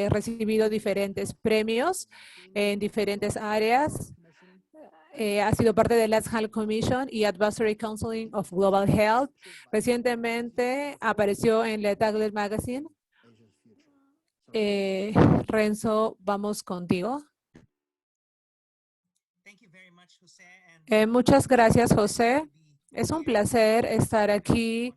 [SPEAKER 2] recibido diferentes premios en diferentes áreas. Ha sido parte de Let's Health Commission y Advisory Counseling of Global Health. Recientemente apareció en Le Tablet Magazine. Renzo, vamos contigo. Muchas gracias, José. Es un placer estar aquí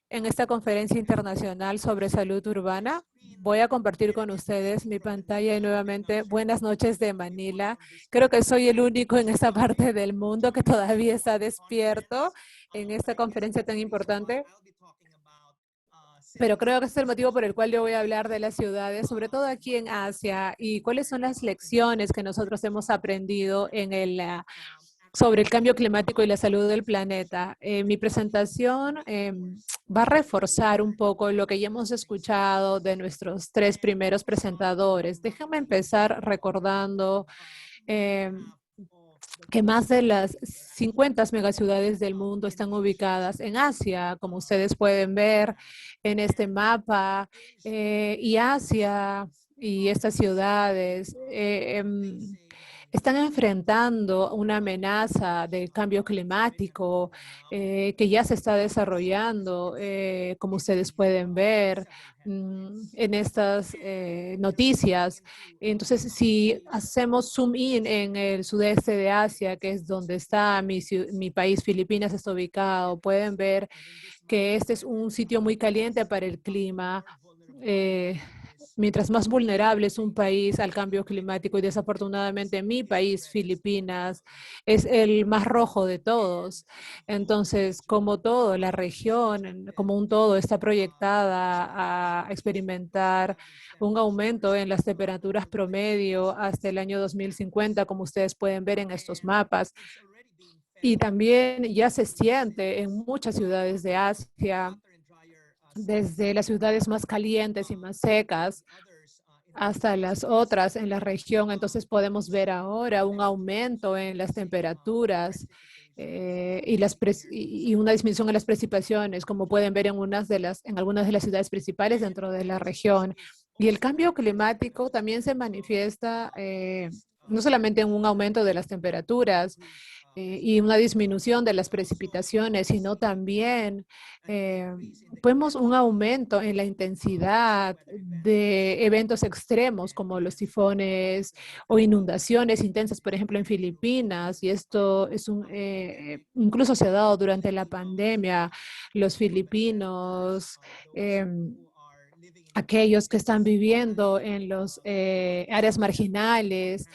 [SPEAKER 2] en esta conferencia internacional sobre salud urbana. Voy a compartir con ustedes mi pantalla y nuevamente buenas noches de Manila. Creo que soy el único en esta parte del mundo que todavía está despierto en esta conferencia tan importante. Pero creo que este es el motivo por el cual yo voy a hablar de las ciudades, sobre todo aquí en Asia, y cuáles son las lecciones que nosotros hemos aprendido sobre el cambio climático y la salud del planeta. Mi presentación va a reforzar un poco lo que ya hemos escuchado de nuestros 3 primeros presentadores. Déjenme empezar recordando que más de las 50 megaciudades del mundo están ubicadas en Asia, como ustedes pueden ver en este mapa, y Asia y estas ciudades están enfrentando una amenaza del cambio climático que ya se está desarrollando, como ustedes pueden ver en estas noticias. Entonces, si hacemos zoom in en el sudeste de Asia, que es donde está mi país, Filipinas, está ubicado, pueden ver que este es un sitio muy caliente para el clima. mientras más vulnerable es un país al cambio climático, y desafortunadamente mi país, Filipinas, es el más rojo de todos. Entonces, como todo, la región, como un todo, está proyectada a experimentar un aumento en las temperaturas promedio hasta el año 2050, como ustedes pueden ver en estos mapas. Y también ya se siente en muchas ciudades de Asia, desde las ciudades más calientes y más secas hasta las otras en la región. Entonces podemos ver ahora un aumento en las temperaturas y una disminución en las precipitaciones, como pueden ver en algunas de las ciudades principales dentro de la región. Y el cambio climático también se manifiesta no solamente en un aumento de las temperaturas, y una disminución de las precipitaciones, sino también eh, vemos un aumento en la intensidad de eventos extremos como los tifones o inundaciones intensas, por ejemplo, en Filipinas, y esto incluso se ha dado durante la pandemia. Los filipinos, aquellos que están viviendo en las áreas marginales,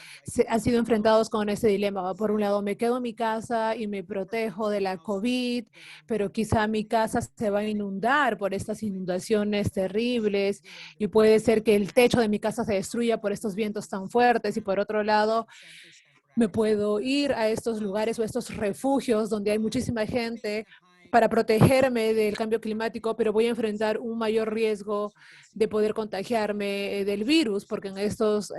[SPEAKER 2] han sido enfrentados con ese dilema. Por un lado, me quedo en mi casa y me protejo de la COVID, pero quizá mi casa se va a inundar por estas inundaciones terribles y puede ser que el techo de mi casa se destruya por estos vientos tan fuertes. Y por otro lado, me puedo ir a estos lugares o estos refugios donde hay muchísima gente para protegerme del cambio climático, pero voy a enfrentar un mayor riesgo de poder contagiarme del virus, porque en estos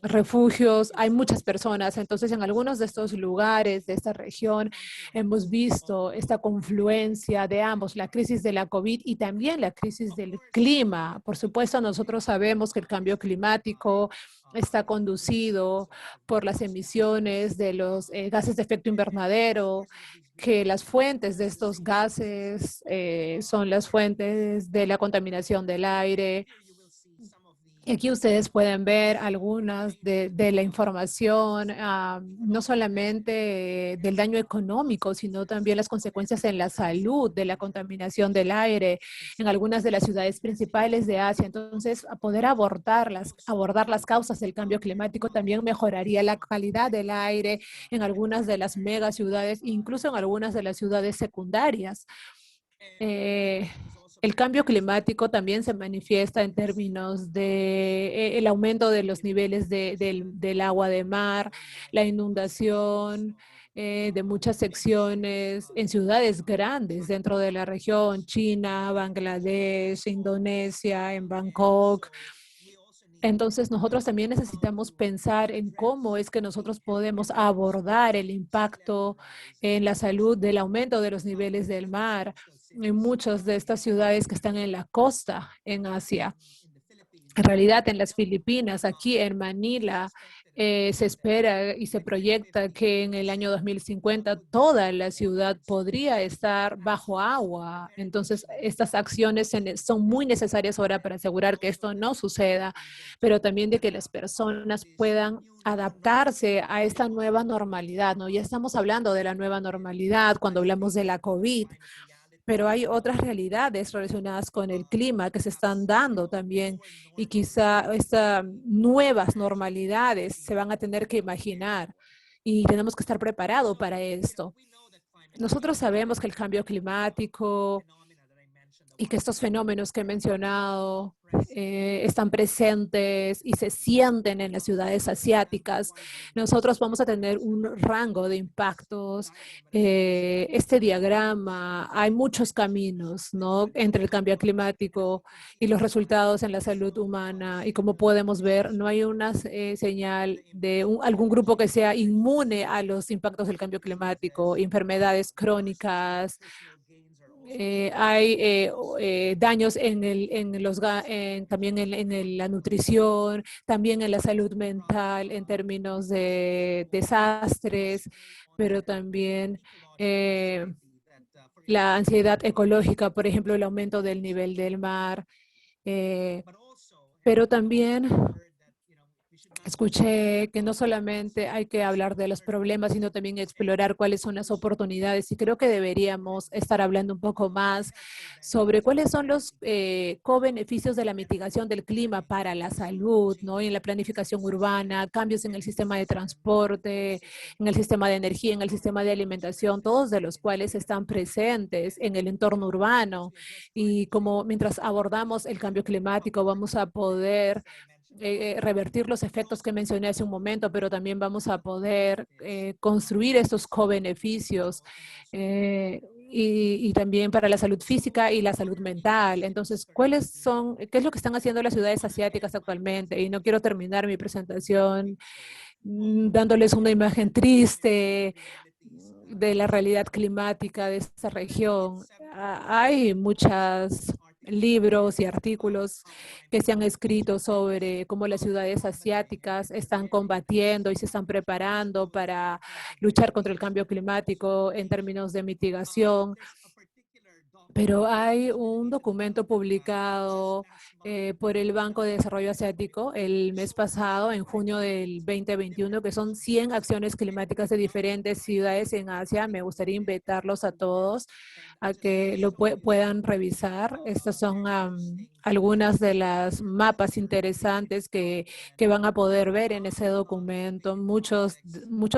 [SPEAKER 2] refugios hay muchas personas. Entonces, en algunos de estos lugares de esta región hemos visto esta confluencia de ambos, la crisis de la COVID y también la crisis del clima. Por supuesto, nosotros sabemos que el cambio climático está conducido por las emisiones de los gases de efecto invernadero, que las fuentes de estos gases son las fuentes de la contaminación del aire. Y aquí ustedes pueden ver algunas de la información, no solamente del daño económico, sino también las consecuencias en la salud de la contaminación del aire en algunas de las ciudades principales de Asia. Entonces, a poder abordar las causas del cambio climático también mejoraría la calidad del aire en algunas de las megaciudades, incluso en algunas de las ciudades secundarias. Eh, el cambio climático también se manifiesta en términos de el aumento de los niveles del agua de mar, la inundación de muchas secciones en ciudades grandes dentro de la región, China, Bangladesh, Indonesia, en Bangkok. Entonces, nosotros también necesitamos pensar en cómo es que nosotros podemos abordar el impacto en la salud del aumento de los niveles del mar en muchas de estas ciudades que están en la costa en Asia. En realidad, en las Filipinas, aquí en Manila, se espera y se proyecta que en el año 2050 toda la ciudad podría estar bajo agua. Entonces, estas acciones son muy necesarias ahora para asegurar que esto no suceda, pero también de que las personas puedan adaptarse a esta nueva normalidad, ¿no? Ya estamos hablando de la nueva normalidad cuando hablamos de la COVID, pero hay otras realidades relacionadas con el clima que se están dando también, y quizá estas nuevas normalidades se van a tener que imaginar y tenemos que estar preparados para esto. Nosotros sabemos que el cambio climático y que estos fenómenos que he mencionado están presentes y se sienten en las ciudades asiáticas. Nosotros vamos a tener un rango de impactos. Este diagrama, hay muchos caminos, ¿no?, entre el cambio climático y los resultados en la salud humana. Y como podemos ver, no hay una señal de algún grupo que sea inmune a los impactos del cambio climático, enfermedades crónicas. Hay daños también en la nutrición, también en la salud mental, en términos de desastres, pero también la ansiedad ecológica, por ejemplo, el aumento del nivel del mar, pero también Escuché que no solamente hay que hablar de los problemas, sino también explorar cuáles son las oportunidades. Y creo que deberíamos estar hablando un poco más sobre cuáles son los co-beneficios de la mitigación del clima para la salud, ¿no? Y en la planificación urbana, cambios en el sistema de transporte, en el sistema de energía, en el sistema de alimentación, todos de los cuales están presentes en el entorno urbano. Y como mientras abordamos el cambio climático, vamos a poder revertir los efectos que mencioné hace un momento, pero también vamos a poder construir estos co-beneficios y también para la salud física y la salud mental. Entonces, qué es lo que están haciendo las ciudades asiáticas actualmente? Y no quiero terminar mi presentación dándoles una imagen triste de la realidad climática de esta región. Hay muchos libros y artículos que se han escrito sobre cómo las ciudades asiáticas están combatiendo y se están preparando para luchar contra el cambio climático en términos de mitigación. Pero hay un documento publicado por el Banco de Desarrollo Asiático el mes pasado, en junio del 2021, que son 100 acciones climáticas de diferentes ciudades en Asia. Me gustaría invitarlos a todos a que lo puedan revisar. Estas son algunas de las mapas interesantes que van a poder ver en ese documento. Muchos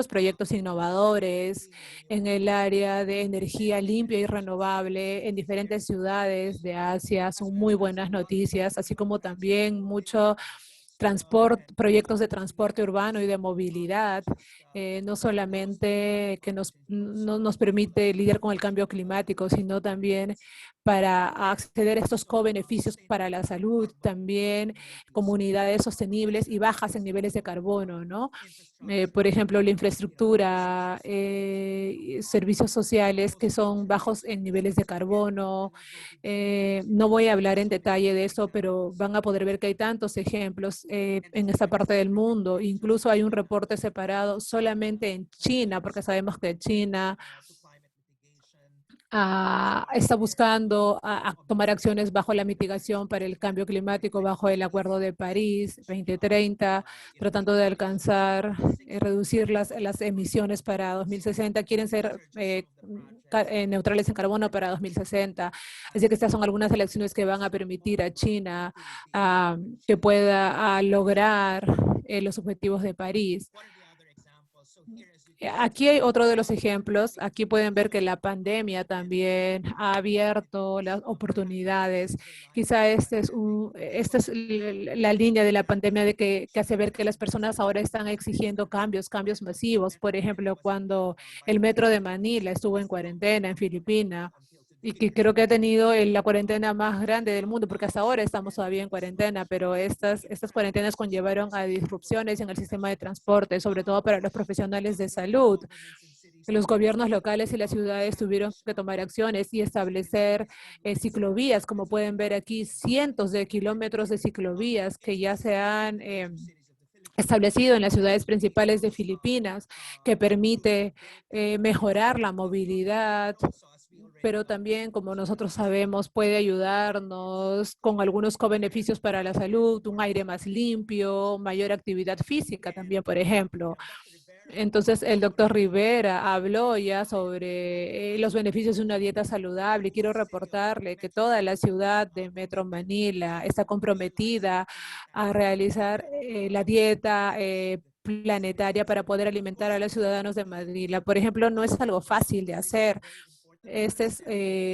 [SPEAKER 2] proyectos innovadores en el área de energía limpia y renovable en diferentes ciudades de Asia. Son muy buenas noticias, así como también mucho proyectos de transporte urbano y de movilidad, no solamente que nos permite lidiar con el cambio climático, sino también para acceder a estos co-beneficios para la salud, también comunidades sostenibles y bajas en niveles de carbono, ¿no? Por ejemplo, la infraestructura, servicios sociales que son bajos en niveles de carbono. No voy a hablar en detalle de eso, pero van a poder ver que hay tantos ejemplos en esta parte del mundo. Incluso hay un reporte separado solamente en China, porque sabemos que China está buscando tomar acciones bajo la mitigación para el cambio climático, bajo el Acuerdo de París 2030, tratando de alcanzar, reducir las emisiones para 2060. Quieren ser neutrales en carbono para 2060. Así que estas son algunas de las acciones que van a permitir a China que pueda lograr los objetivos de París. Aquí hay otro de los ejemplos. Aquí pueden ver que la pandemia también ha abierto las oportunidades. Quizá esta es la línea de la pandemia de que hace ver que las personas ahora están exigiendo cambios masivos. Por ejemplo, cuando el metro de Manila estuvo en cuarentena en Filipinas, y que creo que ha tenido la cuarentena más grande del mundo, porque hasta ahora estamos todavía en cuarentena, pero estas cuarentenas conllevaron a disrupciones en el sistema de transporte, sobre todo para los profesionales de salud. Los gobiernos locales y las ciudades tuvieron que tomar acciones y establecer ciclovías, como pueden ver aquí, cientos de kilómetros de ciclovías que ya se han establecido en las ciudades principales de Filipinas, que permite mejorar la movilidad, pero también, como nosotros sabemos, puede ayudarnos con algunos co-beneficios para la salud, un aire más limpio, mayor actividad física también, por ejemplo. Entonces, el doctor Rivera habló ya sobre los beneficios de una dieta saludable. Quiero reportarle que toda la ciudad de Metro Manila está comprometida a realizar la dieta planetaria para poder alimentar a los ciudadanos de Manila. Por ejemplo, no es algo fácil de hacer. Este es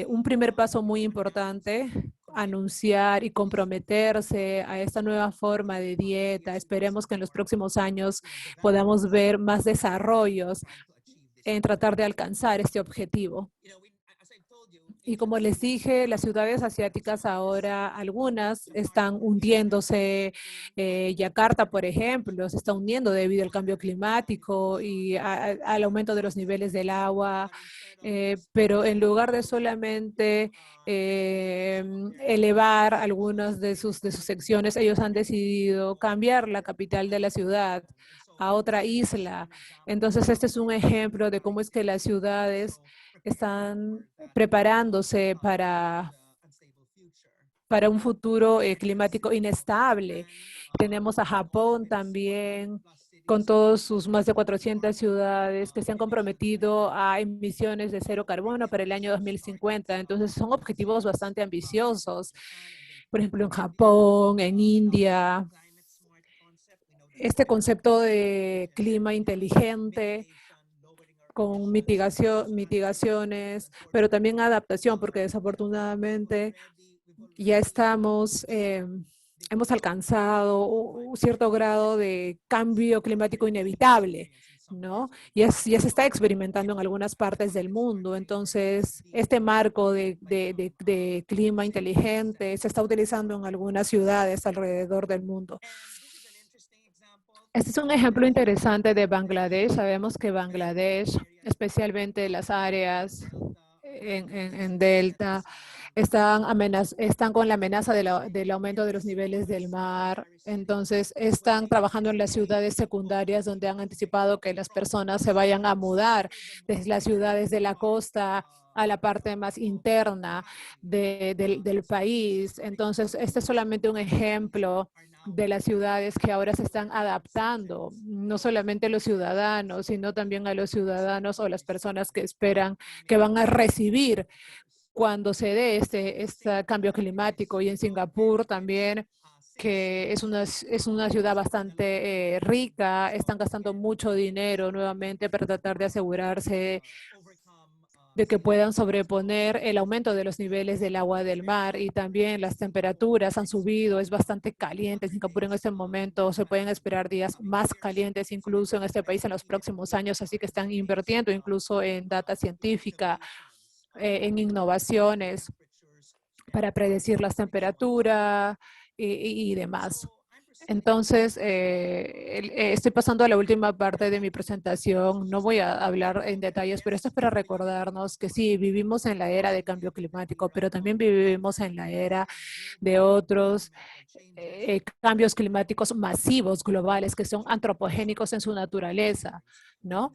[SPEAKER 2] un primer paso muy importante, anunciar y comprometerse a esta nueva forma de dieta. Esperemos que en los próximos años podamos ver más desarrollos en tratar de alcanzar este objetivo. Y como les dije, las ciudades asiáticas ahora, algunas están hundiéndose. Yakarta, por ejemplo, se está hundiendo debido al cambio climático y al aumento de los niveles del agua. Pero en lugar de solamente elevar algunas de sus secciones, ellos han decidido cambiar la capital de la ciudad a otra isla. Entonces, este es un ejemplo de cómo es que las ciudades están preparándose para un futuro climático inestable. Tenemos a Japón también, con todos sus más de 400 ciudades que se han comprometido a emisiones de cero carbono para el año 2050. Entonces, son objetivos bastante ambiciosos. Por ejemplo, en Japón, en India, este concepto de clima inteligente con mitigaciones, pero también adaptación, porque desafortunadamente ya hemos alcanzado un cierto grado de cambio climático inevitable, ¿no? Ya se está experimentando en algunas partes del mundo. Entonces, este marco de clima inteligente se está utilizando en algunas ciudades alrededor del mundo. Este es un ejemplo interesante de Bangladesh. Sabemos que Bangladesh, especialmente las áreas en Delta, están con la amenaza del aumento de los niveles del mar. Entonces, están trabajando en las ciudades secundarias donde han anticipado que las personas se vayan a mudar desde las ciudades de la costa a la parte más interna del país. Entonces, este es solamente un ejemplo de las ciudades que ahora se están adaptando, no solamente los ciudadanos, sino también a los ciudadanos o las personas que esperan que van a recibir cuando se dé este cambio climático. Y en Singapur también, que es una ciudad bastante rica, están gastando mucho dinero nuevamente para tratar de asegurarse de que puedan sobreponer el aumento de los niveles del agua del mar, y también las temperaturas han subido, es bastante caliente. En Singapur en este momento se pueden esperar días más calientes incluso en este país en los próximos años, así que están invirtiendo incluso en data científica, en innovaciones para predecir las temperaturas y demás. Entonces, estoy pasando a la última parte de mi presentación. No voy a hablar en detalles, pero esto es para recordarnos que sí, vivimos en la era de cambio climático, pero también vivimos en la era de otros cambios climáticos masivos, globales, que son antropogénicos en su naturaleza, ¿no?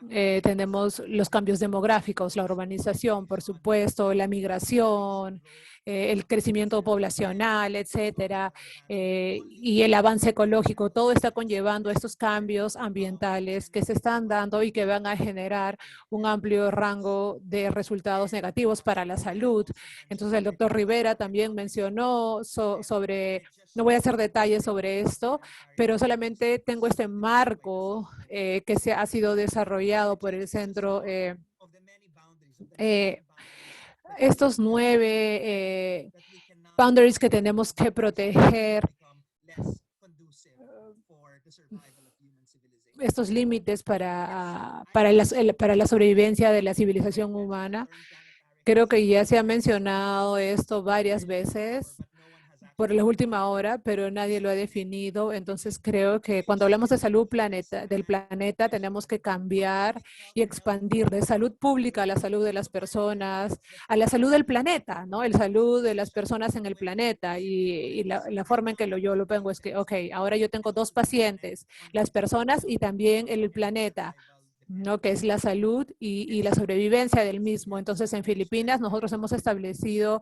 [SPEAKER 2] Tenemos los cambios demográficos, la urbanización, por supuesto, la migración, el crecimiento poblacional, etcétera, y el avance ecológico. Todo está conllevando estos cambios ambientales que se están dando y que van a generar un amplio rango de resultados negativos para la salud. Entonces, el doctor Rivera también mencionó sobre, no voy a hacer detalles sobre esto, pero solamente tengo este marco que ha sido desarrollado por el centro. Estos 9 boundaries que tenemos que proteger, estos límites para la sobrevivencia de la civilización humana. Creo que ya se ha mencionado esto varias veces por la última hora, pero nadie lo ha definido. Entonces creo que cuando hablamos de salud del planeta, tenemos que cambiar y expandir de salud pública a la salud de las personas, a la salud del planeta, ¿no? El salud de las personas en el planeta. Y la forma en que yo lo pongo es que, ok, ahora yo tengo dos pacientes, las personas y también el planeta, ¿no? Que es la salud y la sobrevivencia del mismo. Entonces, en Filipinas, nosotros hemos establecido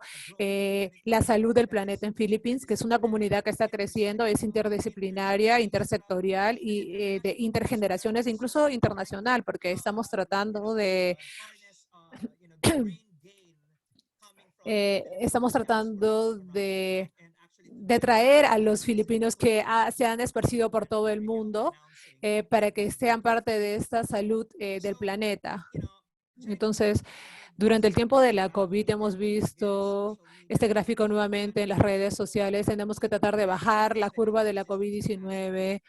[SPEAKER 2] la salud del planeta en Filipinas, que es una comunidad que está creciendo, es interdisciplinaria, intersectorial y de intergeneraciones, incluso internacional, porque estamos tratando de traer a los filipinos que se han esparcido por todo el mundo para que sean parte de esta salud del planeta. Entonces, durante el tiempo de la COVID hemos visto este gráfico nuevamente en las redes sociales. Tenemos que tratar de bajar la curva de la COVID-19,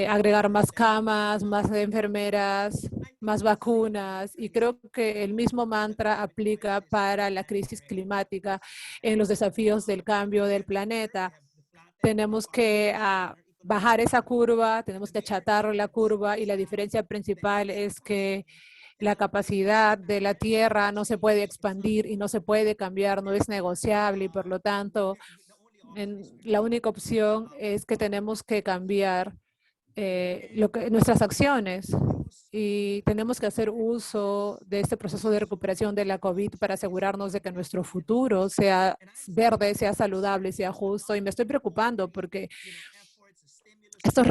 [SPEAKER 2] agregar más camas, más enfermeras, más vacunas, y creo que el mismo mantra aplica para la crisis climática en los desafíos del cambio del planeta. Tenemos que bajar esa curva, tenemos que achatar la curva, y la diferencia principal es que la capacidad de la Tierra no se puede expandir y no se puede cambiar, no es negociable, y por lo tanto la única opción es que tenemos que cambiar nuestras acciones. y tenemos que hacer uso de este proceso de recuperación de la COVID para asegurarnos de que nuestro futuro sea verde, sea saludable, sea justo. Y me estoy preocupando porque estos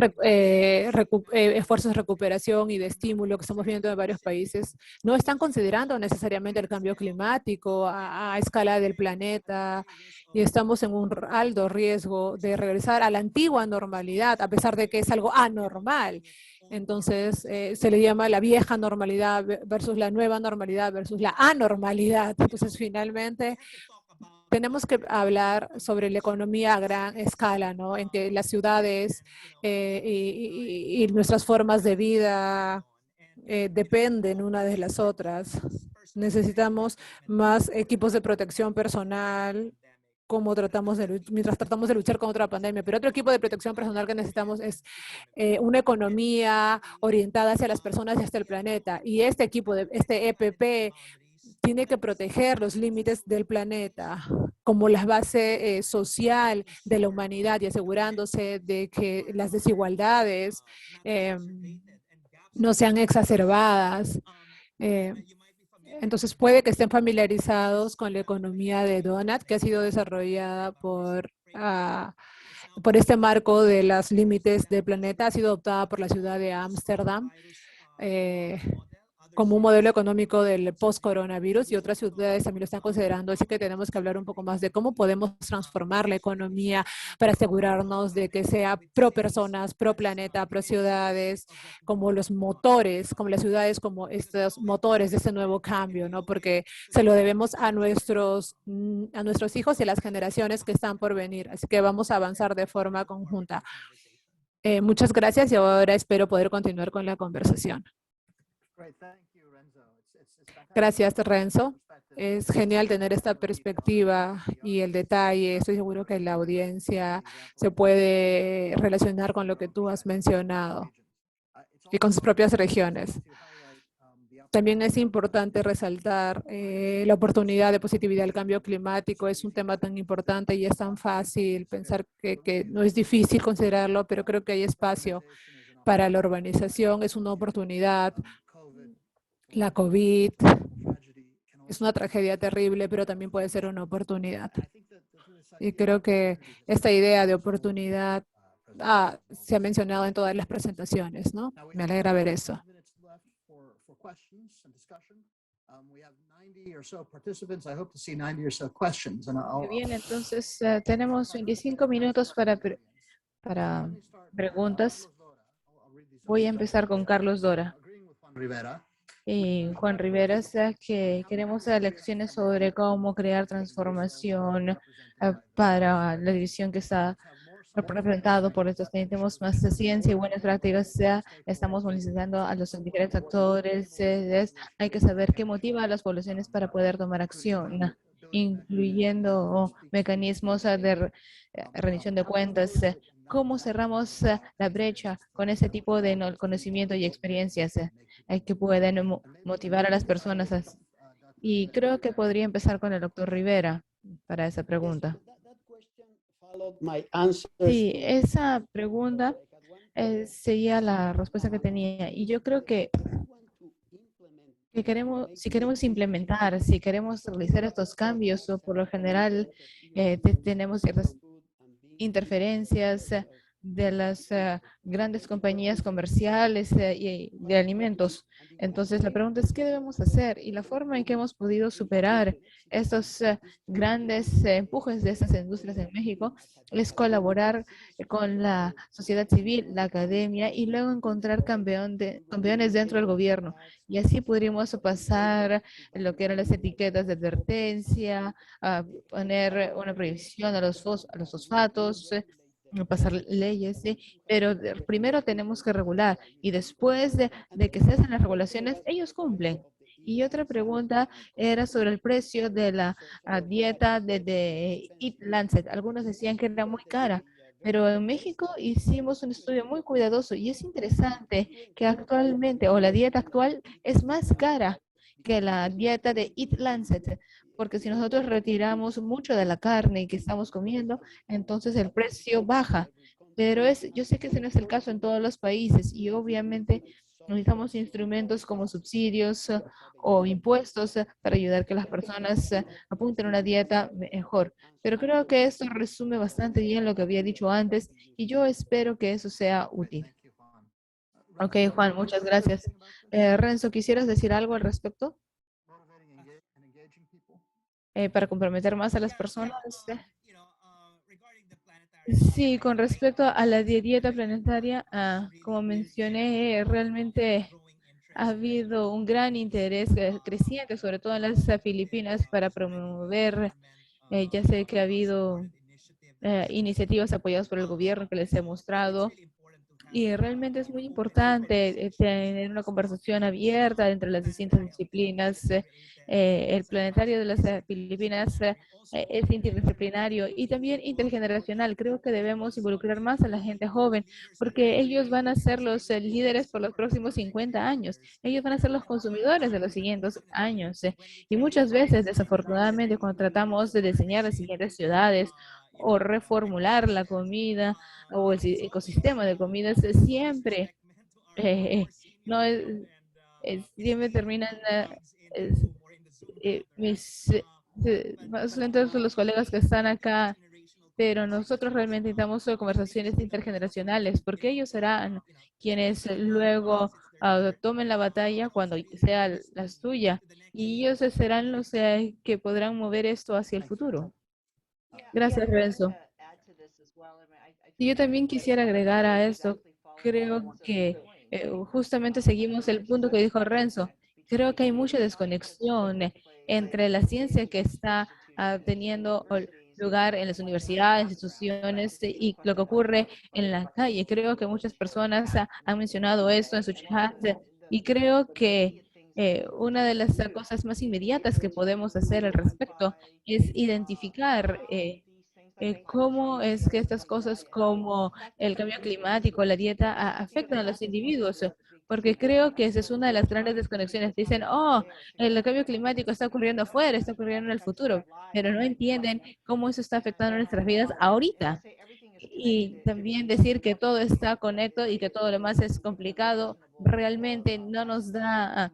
[SPEAKER 2] esfuerzos de recuperación y de estímulo que estamos viendo en varios países no están considerando necesariamente el cambio climático a escala del planeta y estamos en un alto riesgo de regresar a la antigua normalidad, a pesar de que es algo anormal. Entonces, se le llama la vieja normalidad versus la nueva normalidad versus la anormalidad. Entonces, finalmente, tenemos que hablar sobre la economía a gran escala, ¿no? En que las ciudades y nuestras formas de vida dependen una de las otras. Necesitamos más equipos de protección personal como mientras tratamos de luchar contra la pandemia. Pero otro equipo de protección personal que necesitamos es una economía orientada hacia las personas y hacia el planeta. Y este equipo, este EPP, tiene que proteger los límites del planeta como la base social de la humanidad y asegurándose de que las desigualdades no sean exacerbadas. Eh, entonces puede que estén familiarizados con la economía de Donut, que ha sido desarrollada por este marco de los límites del planeta, ha sido adoptada por la ciudad de Ámsterdam. Como un modelo económico del post-coronavirus y otras ciudades también lo están considerando, así que tenemos que hablar un poco más de cómo podemos transformar la economía para asegurarnos de que sea pro personas, pro planeta, pro ciudades, como los motores, como las ciudades, como estos motores de este nuevo cambio, ¿no? Porque se lo debemos a nuestros hijos y a las generaciones que están por venir, así que vamos a avanzar de forma conjunta. Muchas gracias y ahora espero poder continuar con la conversación. Gracias, Renzo. Es genial tener esta perspectiva y el detalle. Estoy seguro que la audiencia se puede relacionar con lo que tú has mencionado y con sus propias regiones. También es importante resaltar la oportunidad de positividad del cambio climático. Es un tema tan importante y es tan fácil pensar que no es difícil considerarlo, pero creo que hay espacio para la urbanización. Es una oportunidad. La COVID es una tragedia terrible, pero también puede ser una oportunidad. Y creo que esta idea de oportunidad se ha mencionado en todas las presentaciones, ¿no? Me alegra ver eso.
[SPEAKER 3] Muy bien, entonces tenemos 25 minutos para preguntas. Voy a empezar con Carlos Dora. Y Juan Rivera, que queremos lecciones sobre cómo crear transformación para la división que está representado por estos. Tenemos más ciencia y buenas prácticas. Estamos movilizando a los diferentes actores. Hay que saber qué motiva a las poblaciones para poder tomar acción, incluyendo mecanismos de rendición de cuentas. ¿Cómo cerramos la brecha con ese tipo de conocimiento y experiencias que pueden motivar a las personas? Y creo que podría empezar con el doctor Rivera para esa pregunta. Sí, esa pregunta sería la respuesta que tenía. Y yo creo que si queremos implementar, si queremos realizar estos cambios, o por lo general tenemos ciertas interferencias de las grandes compañías comerciales y de alimentos. Entonces, la pregunta es, ¿qué debemos hacer? Y la forma en que hemos podido superar estos grandes empujes de estas industrias en México es colaborar con la sociedad civil, la academia, y luego encontrar campeones dentro del gobierno. Y así podríamos pasar lo que eran las etiquetas de advertencia, a poner una prohibición a los fosfatos, pasar leyes, ¿sí? Pero primero tenemos que regular y después de que se hacen las regulaciones, ellos cumplen. Y otra pregunta era sobre el precio de la dieta de Eat Lancet. Algunos decían que era muy cara, pero en México hicimos un estudio muy cuidadoso y es interesante que actualmente, o la dieta actual, es más cara que la dieta de Eat Lancet, porque si nosotros retiramos mucho de la carne que estamos comiendo, entonces el precio baja. Pero yo sé que ese no es el caso en todos los países y obviamente Necesitamos instrumentos como subsidios o impuestos para ayudar a que las personas apunten a una dieta mejor. Pero creo que esto resume bastante bien lo que había dicho antes y yo espero que eso sea útil. Ok, Juan, muchas gracias. Renzo, ¿quisieras decir algo al respecto? Para comprometer más a las personas. Sí, con respecto a la dieta planetaria, como mencioné, realmente ha habido un gran interés creciente, sobre todo en las Filipinas, para promover, ya sé que ha habido iniciativas apoyadas por el gobierno que les he mostrado, y realmente es muy importante tener una conversación abierta entre las distintas disciplinas. El planetario de las Filipinas es interdisciplinario y también intergeneracional. Creo que debemos involucrar más a la gente joven porque ellos van a ser los líderes por los próximos 50 años. Ellos van a ser los consumidores de los siguientes años. Y muchas veces, desafortunadamente, cuando tratamos de diseñar las siguientes ciudades o reformular la comida, o el ecosistema de comidas siempre no siempre terminan es- mis más lentos son los colegas que están acá, pero nosotros realmente necesitamos conversaciones intergeneracionales porque ellos serán quienes luego tomen la batalla cuando sea la suya y ellos serán los que podrán mover esto hacia el futuro. Gracias, Renzo. Y yo también quisiera agregar a esto, creo que justamente seguimos el punto que dijo Renzo. Creo que hay mucha desconexión entre la ciencia que está teniendo lugar en las universidades, instituciones y lo que ocurre en la calle. Creo que muchas personas han mencionado esto en su chat y creo que una de las cosas más inmediatas que podemos hacer al respecto es identificar cómo es que estas cosas como el cambio climático, la dieta, afectan a los individuos. Porque creo que esa es una de las grandes desconexiones. Dicen, oh, el cambio climático está ocurriendo afuera, está ocurriendo en el futuro, pero no entienden cómo eso está afectando nuestras vidas ahorita. Y también decir que todo está conectado y que todo lo demás es complicado, realmente no nos da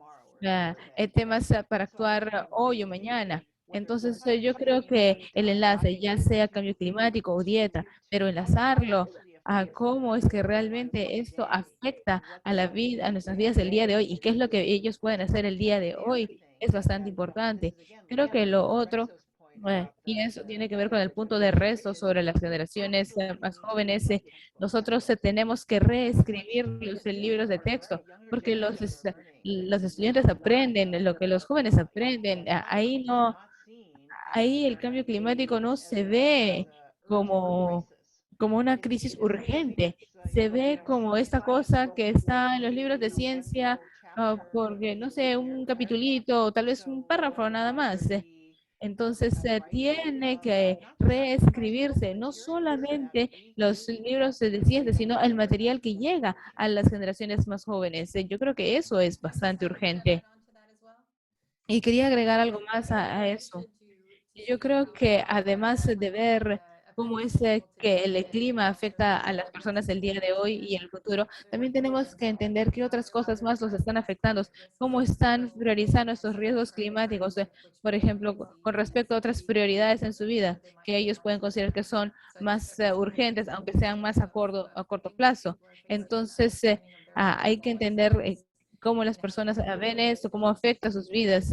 [SPEAKER 3] temas para actuar hoy o mañana. Entonces, yo creo que el enlace, ya sea cambio climático o dieta, pero enlazarlo a cómo es que realmente esto afecta a la vida, a nuestras vidas del día de hoy y qué es lo que ellos pueden hacer el día de hoy, es bastante importante. Creo que lo otro y eso tiene que ver con el punto de resto sobre las generaciones más jóvenes. Nosotros tenemos que reescribir los libros de texto porque los estudiantes aprenden lo que los jóvenes aprenden. Ahí no, ahí el cambio climático no se ve como, como una crisis urgente, se ve como esta cosa que está en los libros de ciencia, porque, no sé, un capitulito o tal vez un párrafo nada más. Entonces se tiene que reescribirse no solamente los libros de ciencia, sino el material que llega a las generaciones más jóvenes. Yo creo que eso es bastante urgente. Y quería agregar algo más a eso. Yo creo que además de ver cómo es que el clima afecta a las personas del día de hoy y en el futuro, también tenemos que entender qué otras cosas más los están afectando, cómo están priorizando estos riesgos climáticos, por ejemplo, con respecto a otras prioridades en su vida, que ellos pueden considerar que son más urgentes, aunque sean más a corto plazo. Entonces, hay que entender cómo las personas ven esto, cómo afecta sus vidas.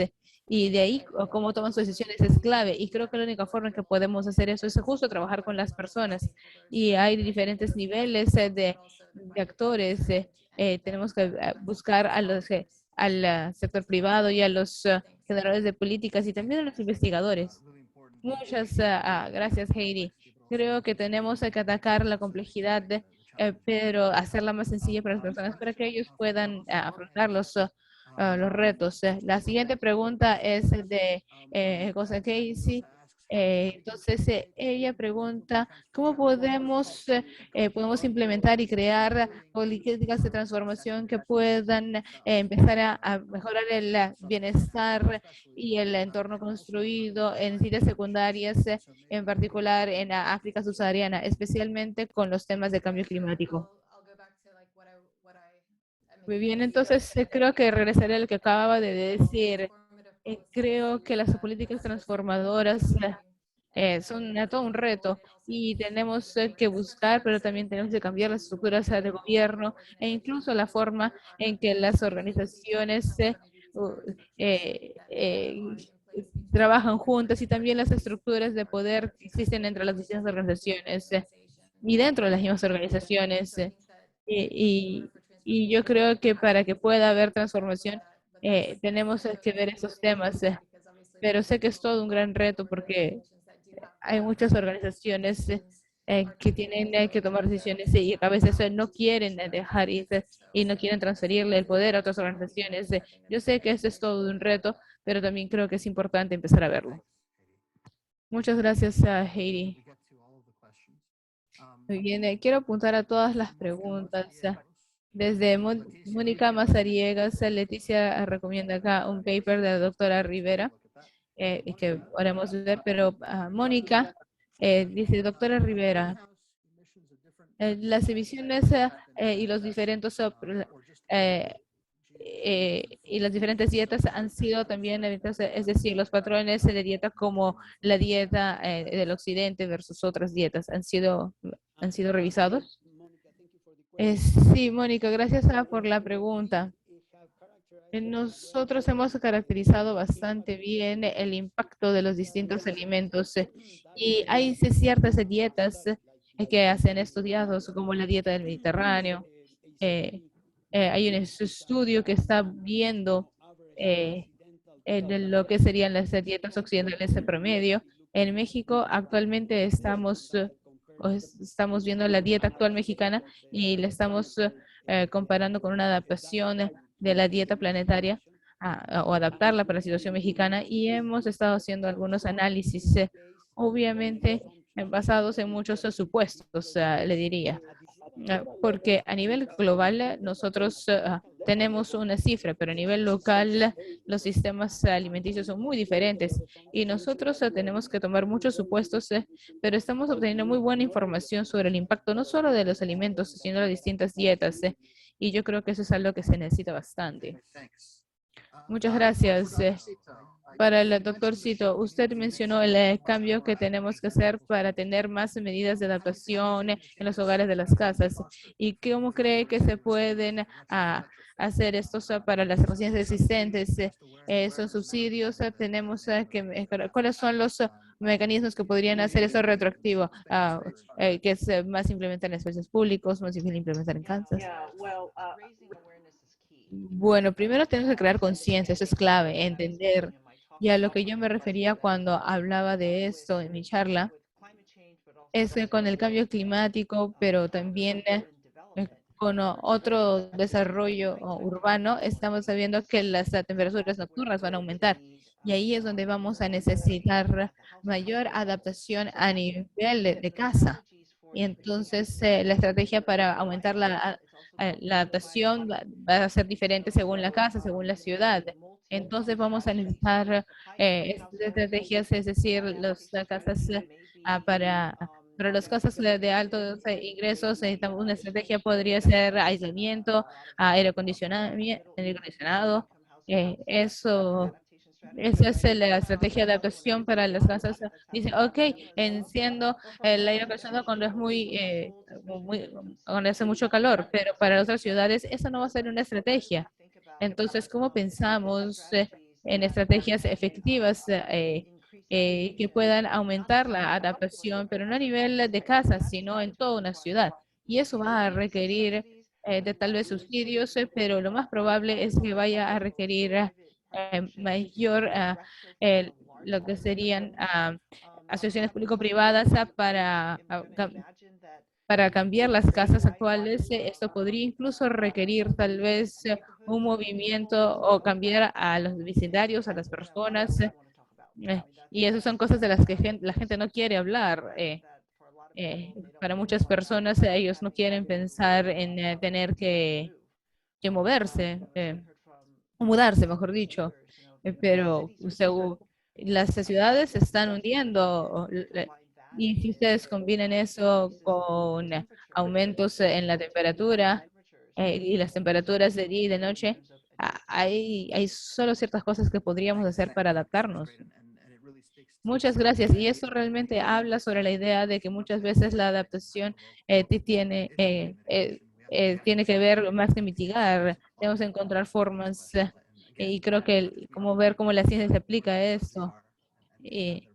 [SPEAKER 3] Y de ahí cómo toman sus decisiones es clave. Y creo que la única forma en que podemos hacer eso es justo trabajar con las personas. Y hay diferentes niveles de actores. Tenemos que buscar a los, al sector privado y a los generadores de políticas y también a los investigadores. Muchas gracias, Heidi. Creo que tenemos que atacar la complejidad, pero hacerla más sencilla para las personas para que ellos puedan afrontar los retos. La siguiente pregunta es de José Casey. Entonces, ella pregunta, ¿cómo podemos implementar y crear políticas de transformación que puedan empezar a mejorar el bienestar y el entorno construido en citas secundarias, en particular en África subsahariana, especialmente con los temas de cambio climático? Muy bien, entonces creo que regresaré a lo que acababa de decir. Creo que las políticas transformadoras son todo un reto y tenemos que buscar, pero también tenemos que cambiar las estructuras de gobierno e incluso la forma en que las organizaciones u- eh, eh, trabajan juntas y también las estructuras de poder que existen entre las distintas organizaciones y dentro de las mismas organizaciones. Y, y yo creo que para que pueda haber transformación, tenemos que ver esos temas, pero sé que es todo un gran reto porque hay muchas organizaciones que tienen que tomar decisiones y a veces no quieren dejar irse y no quieren transferirle el poder a otras organizaciones. Yo sé que eso es todo un reto, pero también creo que es importante empezar a verlo. Muchas gracias, Heidi. Muy bien, quiero apuntar a todas las preguntas. Desde Mónica Mazariegas, Leticia recomienda acá un paper de la doctora Rivera, y que podemos ver, pero Mónica dice, doctora Rivera, las emisiones y los diferentes eh, y las diferentes dietas han sido también, entonces, es decir, los patrones de dieta como la dieta del occidente versus otras dietas han sido revisados. Sí, Mónica, gracias por la pregunta. Nosotros hemos caracterizado bastante bien el impacto de los distintos alimentos y hay ciertas dietas que se han estudiado, como la dieta del Mediterráneo. Eh, Hay un estudio que está viendo de lo que serían las dietas occidentales de promedio. En México actualmente estamos viendo la dieta actual mexicana y la estamos comparando con una adaptación de la dieta planetaria o adaptarla para la situación mexicana y hemos estado haciendo algunos análisis, obviamente basados en muchos supuestos, le diría. Porque a nivel global nosotros tenemos una cifra, pero a nivel local los sistemas alimenticios son muy diferentes y nosotros tenemos que tomar muchos supuestos, pero estamos obteniendo muy buena información sobre el impacto no solo de los alimentos, sino de las distintas dietas, y yo creo que eso es algo que se necesita bastante. Muchas gracias. Para el doctor Cito, usted mencionó el cambio que tenemos que hacer para tener más medidas de adaptación en los hogares de las casas. ¿Y cómo cree que se pueden hacer estos para las residencias existentes? ¿Son subsidios? Tenemos ¿cuáles son los mecanismos que podrían hacer eso retroactivo? Que es más implementar en espacios públicos, más difícil implementar en casas. Bueno, primero tenemos que crear conciencia, eso es clave, entender. Y a lo que yo me refería cuando hablaba de esto en mi charla, es que con el cambio climático, pero también con otro desarrollo urbano, estamos sabiendo que las temperaturas nocturnas van a aumentar. Y ahí es donde vamos a necesitar mayor adaptación a nivel de casa. Y entonces la estrategia para aumentar la adaptación va a ser diferente según la casa, según la ciudad. Entonces vamos a necesitar estas estrategias, es decir, las casas para los casos de altos ingresos, una estrategia podría ser aislamiento, aire acondicionado. Esa es la estrategia de adaptación para las casas. Dice, ok, enciendo el aire acondicionado cuando es cuando hace mucho calor, pero para otras ciudades esa no va a ser una estrategia. Entonces, ¿cómo pensamos en estrategias efectivas que puedan aumentar la adaptación, pero no a nivel de casa, sino en toda una ciudad? Y eso va a requerir de tal vez subsidios, pero lo más probable es que vaya a requerir mayor lo que serían asociaciones público-privadas para cambiar las casas actuales. Esto podría incluso requerir tal vez un movimiento o cambiar a los vecindarios, a las personas. Y esas son cosas de las que la gente no quiere hablar. Para muchas personas, ellos no quieren pensar en tener que moverse, o mudarse, mejor dicho. Pero las ciudades se están hundiendo. Y si ustedes combinan eso con aumentos en la temperatura, y las temperaturas de día y de noche, hay solo ciertas cosas que podríamos hacer para adaptarnos. Muchas gracias. Y eso realmente habla sobre la idea de que muchas veces la adaptación tiene que ver más que mitigar. Tenemos que encontrar formas y creo que como ver cómo la ciencia se aplica a esto. Y,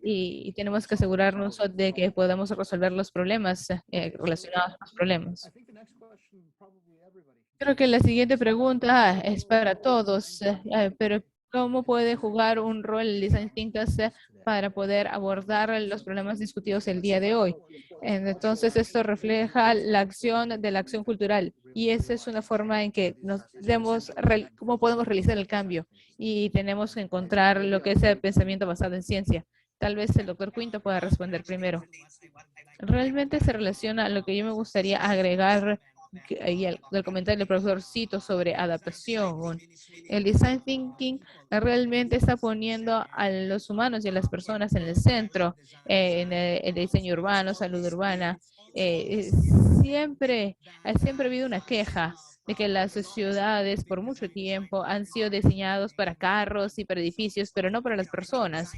[SPEAKER 3] y tenemos que asegurarnos de que podamos resolver los problemas relacionados con los problemas. Creo que la siguiente pregunta es para todos, pero ¿cómo puede jugar un rol el Design Thinking para poder abordar los problemas discutidos el día de hoy? Entonces, esto refleja la acción de la acción cultural y esa es una forma en que nos demos, cómo podemos realizar el cambio y tenemos que encontrar lo que es el pensamiento basado en ciencia. Tal vez el doctor Quinto pueda responder primero. Realmente se relaciona a lo que yo me gustaría agregar y del comentario del profesor Cito sobre adaptación. El design thinking realmente está poniendo a los humanos y a las personas en el centro, en el diseño urbano, salud urbana. Siempre ha habido una queja de que las ciudades por mucho tiempo han sido diseñados para carros y para edificios, pero no para las personas.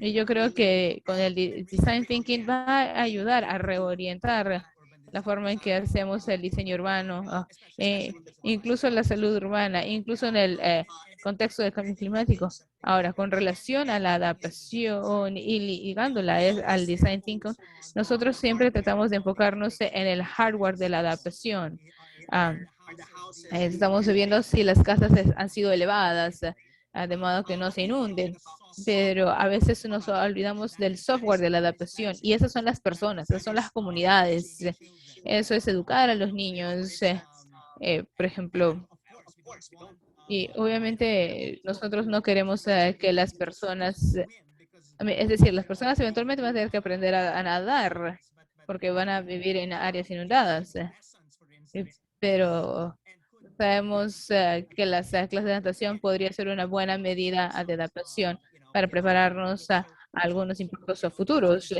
[SPEAKER 3] Y yo creo que con el design thinking va a ayudar a reorientar la forma en que hacemos el diseño urbano, incluso la salud urbana, incluso en el contexto del cambio climático. Ahora, con relación a la adaptación y ligándola al design thinking, nosotros siempre tratamos de enfocarnos en el hardware de la adaptación. Estamos viendo si las casas han sido elevadas, de modo que no se inunden, pero a veces nos olvidamos del software de la adaptación y esas son las personas, esas son las comunidades. Eso es educar a los niños, por ejemplo. Y obviamente nosotros no queremos que las personas, es decir, las personas eventualmente van a tener que aprender a nadar porque van a vivir en áreas inundadas. Pero sabemos que las clases de natación podría ser una buena medida de adaptación para prepararnos a algunos impactos futuros.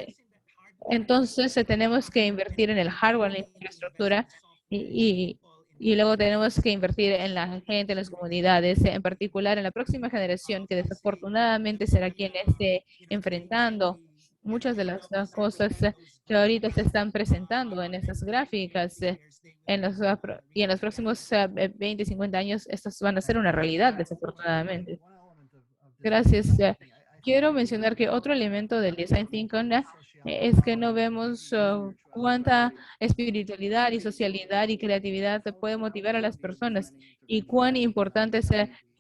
[SPEAKER 3] Entonces, tenemos que invertir en el hardware, en la infraestructura y luego tenemos que invertir en la gente, en las comunidades, en particular en la próxima generación que desafortunadamente será quien esté enfrentando muchas de las cosas que ahorita se están presentando en esas gráficas. Y en los próximos 20, 50 años, estas van a ser una realidad, desafortunadamente. Gracias. Quiero mencionar que otro elemento del design thinking es que no vemos cuánta espiritualidad y socialidad y creatividad puede motivar a las personas y cuán importantes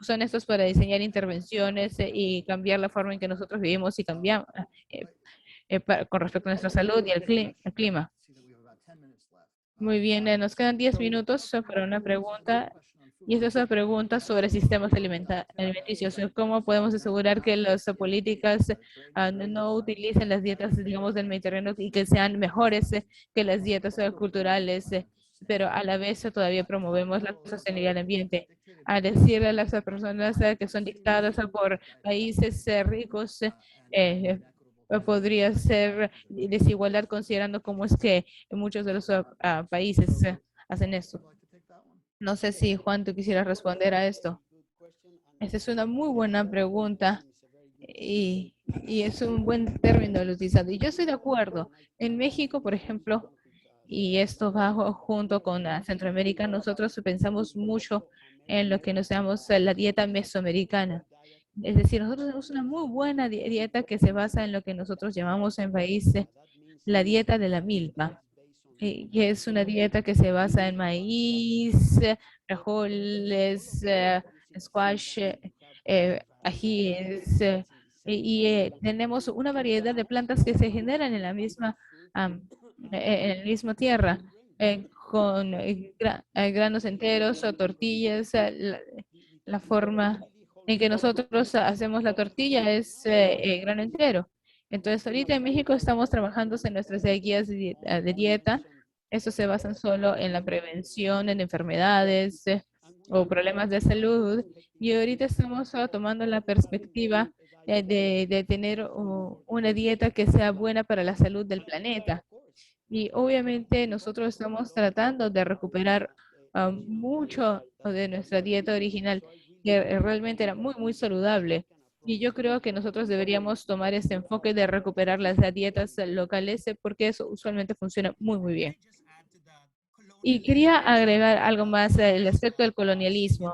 [SPEAKER 3] son estos para diseñar intervenciones y cambiar la forma en que nosotros vivimos y cambiamos con respecto a nuestra salud y el clima. Muy bien, nos quedan 10 minutos para una pregunta. Y esta es una pregunta sobre sistemas alimenticios. ¿Cómo podemos asegurar que las políticas no utilicen las dietas, digamos, del Mediterráneo y que sean mejores que las dietas culturales, pero a la vez todavía promovemos la sostenibilidad del ambiente? A decirle a las personas que son dictadas por países ricos, podría ser desigualdad considerando cómo es que muchos de los países hacen esto. No sé si Juan, tú quisieras responder a esto. Esta es una muy buena pregunta y es un buen término el utilizado. Y yo estoy de acuerdo. En México, por ejemplo, y esto va junto con Centroamérica, nosotros pensamos mucho en lo que nos llamamos la dieta mesoamericana. Es decir, nosotros tenemos una muy buena dieta que se basa en lo que nosotros llamamos en países la dieta de la milpa, que es una dieta que se basa en maíz, frijoles, squash, ajíes, tenemos una variedad de plantas que se generan en la misma, en la misma tierra, con granos enteros o tortillas. La forma en que nosotros hacemos la tortilla es grano entero. Entonces, ahorita en México estamos trabajando en nuestras guías de dieta. Estos se basan solo en la prevención de enfermedades o problemas de salud. Y ahorita estamos tomando la perspectiva de tener una dieta que sea buena para la salud del planeta. Y obviamente nosotros estamos tratando de recuperar mucho de nuestra dieta original, que realmente era muy, muy saludable. Y yo creo que nosotros deberíamos tomar este enfoque de recuperar las dietas locales, porque eso usualmente funciona muy, muy bien. Y quería agregar algo más, el aspecto del colonialismo.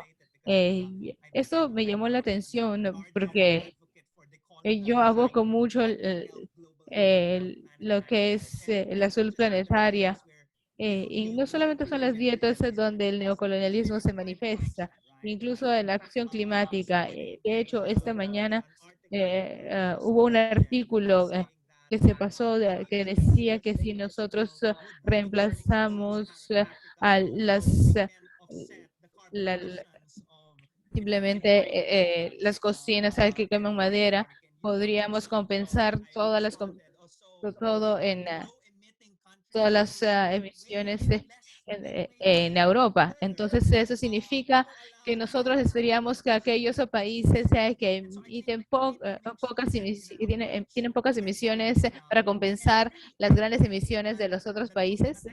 [SPEAKER 3] Esto me llamó la atención, ¿no? Porque yo aboco mucho lo que es la azul planetaria. Y no solamente son las dietas donde el neocolonialismo se manifiesta, incluso en la acción climática. De hecho, esta mañana hubo un artículo que se pasó que decía que si nosotros reemplazamos a la- simplemente las cocinas que queman madera, podríamos compensar todo en todas las emisiones en Europa. Entonces, eso significa que nosotros esperamos que aquellos países que emiten tienen pocas emisiones para compensar las grandes emisiones de los otros países.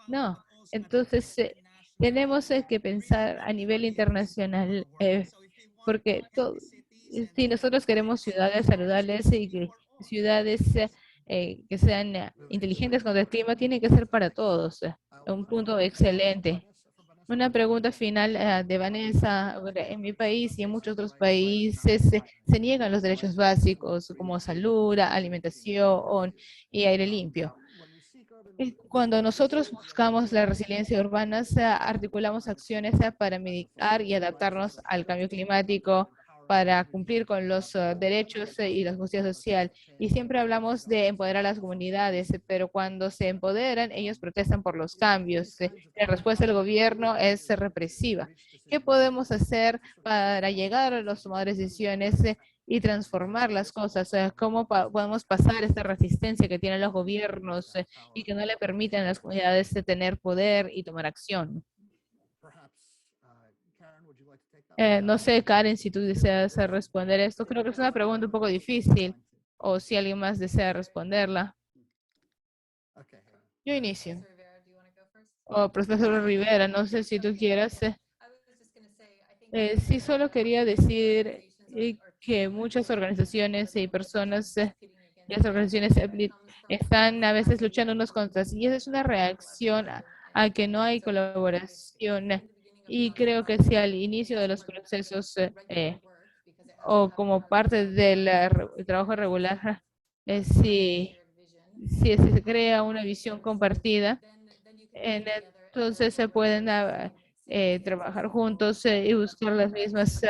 [SPEAKER 3] No. Entonces, tenemos que pensar a nivel internacional, porque si nosotros queremos ciudades saludables y ciudades que sean inteligentes con el clima, tiene que ser para todos. Un punto excelente. Una pregunta final de Vanessa. En mi país y en muchos otros países se niegan los derechos básicos como salud, alimentación y aire limpio. Cuando nosotros buscamos la resiliencia urbana, articulamos acciones para mitigar y adaptarnos al cambio climático, para cumplir con los derechos y la justicia social. Y siempre hablamos de empoderar a las comunidades, pero cuando se empoderan, ellos protestan por los cambios. La respuesta del gobierno es represiva. ¿Qué podemos hacer para llegar a los tomadores de decisiones y transformar las cosas? ¿Cómo podemos pasar esta resistencia que tienen los gobiernos y que no le permiten a las comunidades de tener poder y tomar acción? No sé, Karen, si tú deseas responder esto. Creo que es una pregunta un poco difícil, o si alguien más desea responderla. Yo inicio. O profesor Rivera, no sé si tú quieras. Sí, solo quería decir que muchas organizaciones y personas, las organizaciones están a veces luchando unos contra otros, y esa es una reacción a que no hay colaboración. Y creo que si al inicio de los procesos o como parte del trabajo regular, si se crea una visión compartida, entonces se pueden trabajar juntos y buscar las mismas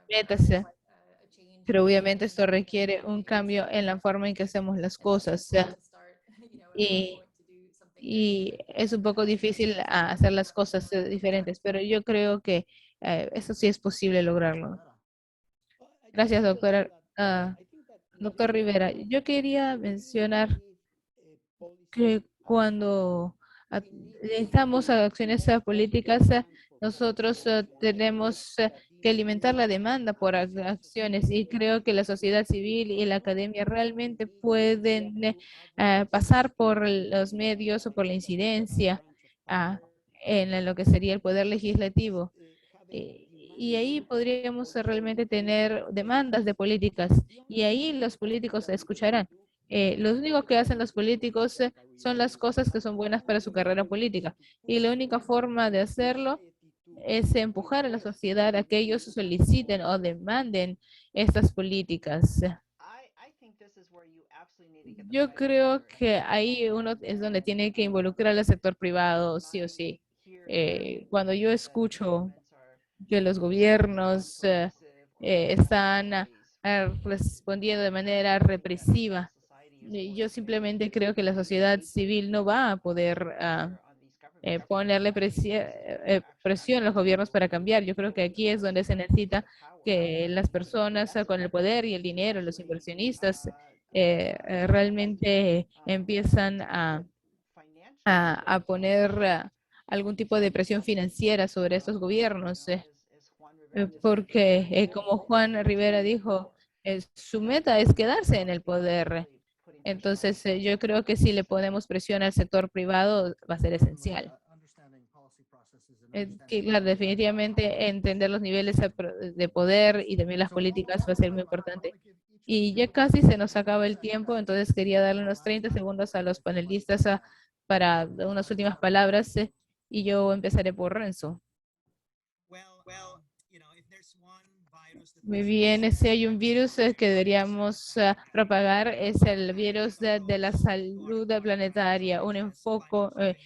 [SPEAKER 3] metas. Pero obviamente esto requiere un cambio en la forma en que hacemos las cosas. Y, y es un poco difícil hacer las cosas diferentes, pero yo creo que eso sí es posible lograrlo. Gracias, doctora. Doctor Rivera, yo quería mencionar que cuando necesitamos acciones políticas, nosotros tenemos que alimentar la demanda por acciones, y creo que la sociedad civil y la academia realmente pueden pasar por los medios o por la incidencia en lo que sería el poder legislativo. Y ahí podríamos realmente tener demandas de políticas, y ahí los políticos escucharán. Lo único que hacen los políticos son las cosas que son buenas para su carrera política, y la única forma de hacerlo es empujar a la sociedad a que ellos soliciten o demanden estas políticas. Yo creo que ahí uno es donde tiene que involucrar al sector privado, sí o sí. Cuando yo escucho que los gobiernos están respondiendo de manera represiva, yo simplemente creo que la sociedad civil no va a poder ponerle presión a los gobiernos para cambiar. Yo creo que aquí es donde se necesita que las personas con el poder y el dinero, los inversionistas, realmente empiezan a poner algún tipo de presión financiera sobre estos gobiernos, porque como Juan Rivera dijo, su meta es quedarse en el poder. Entonces, yo creo que si le ponemos presión al sector privado, va a ser esencial. Que, claro, definitivamente entender los niveles de poder y también las políticas va a ser muy importante. Y ya casi se nos acaba el tiempo, entonces quería darle unos 30 segundos a los panelistas para unas últimas palabras y yo empezaré por Renzo. Muy bien, si hay un virus que deberíamos propagar es el virus de la salud planetaria, un enfoque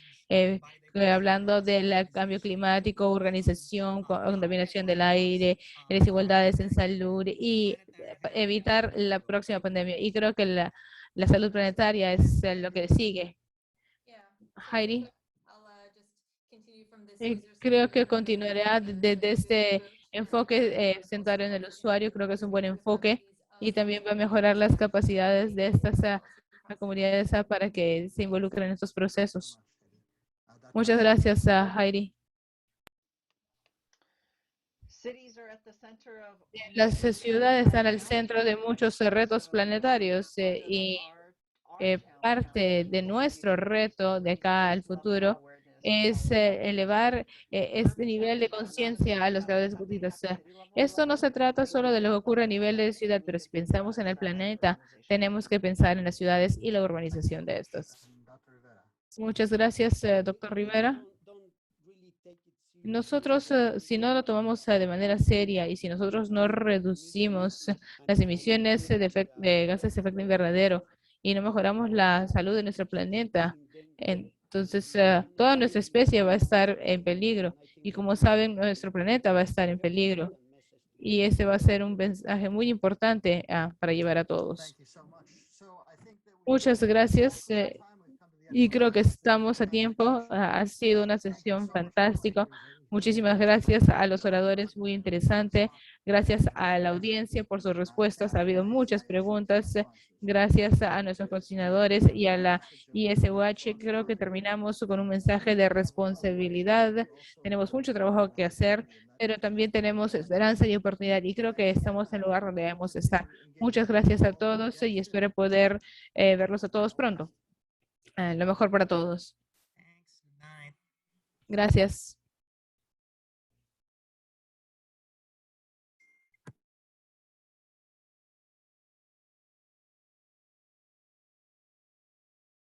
[SPEAKER 3] hablando del cambio climático, organización, contaminación del aire, desigualdades en salud y evitar la próxima pandemia. Y creo que la salud planetaria es lo que sigue. Heidi. Creo que continuará desde este enfoque centrado en el usuario. Creo que es un buen enfoque y también va a mejorar las capacidades de estas comunidades para que se involucren en estos procesos. Muchas gracias, Heidi. Las ciudades están al centro de muchos retos planetarios y parte de nuestro reto de acá al futuro es elevar este nivel de conciencia a los grados ejecutivos. Esto no se trata solo de lo que ocurre a nivel de ciudad, pero si pensamos en el planeta, tenemos que pensar en las ciudades y la urbanización de estas. Muchas gracias, doctor Rivera. Nosotros, si no lo tomamos de manera seria y si nosotros no reducimos las emisiones de gases de efecto invernadero y no mejoramos la salud de nuestro planeta, entonces toda nuestra especie va a estar en peligro. Y como saben, nuestro planeta va a estar en peligro. Y ese va a ser un mensaje muy importante para llevar a todos. Muchas gracias. Y creo que estamos a tiempo. Ha sido una sesión fantástica. Muchísimas gracias a los oradores, muy interesante. Gracias a la audiencia por sus respuestas. Ha habido muchas preguntas. Gracias a nuestros coordinadores y a la ISUH. Creo que terminamos con un mensaje de responsabilidad. Tenemos mucho trabajo que hacer, pero también tenemos esperanza y oportunidad. Y creo que estamos en el lugar donde debemos estar. Muchas gracias a todos y espero poder verlos a todos pronto. Lo mejor para todos. Gracias.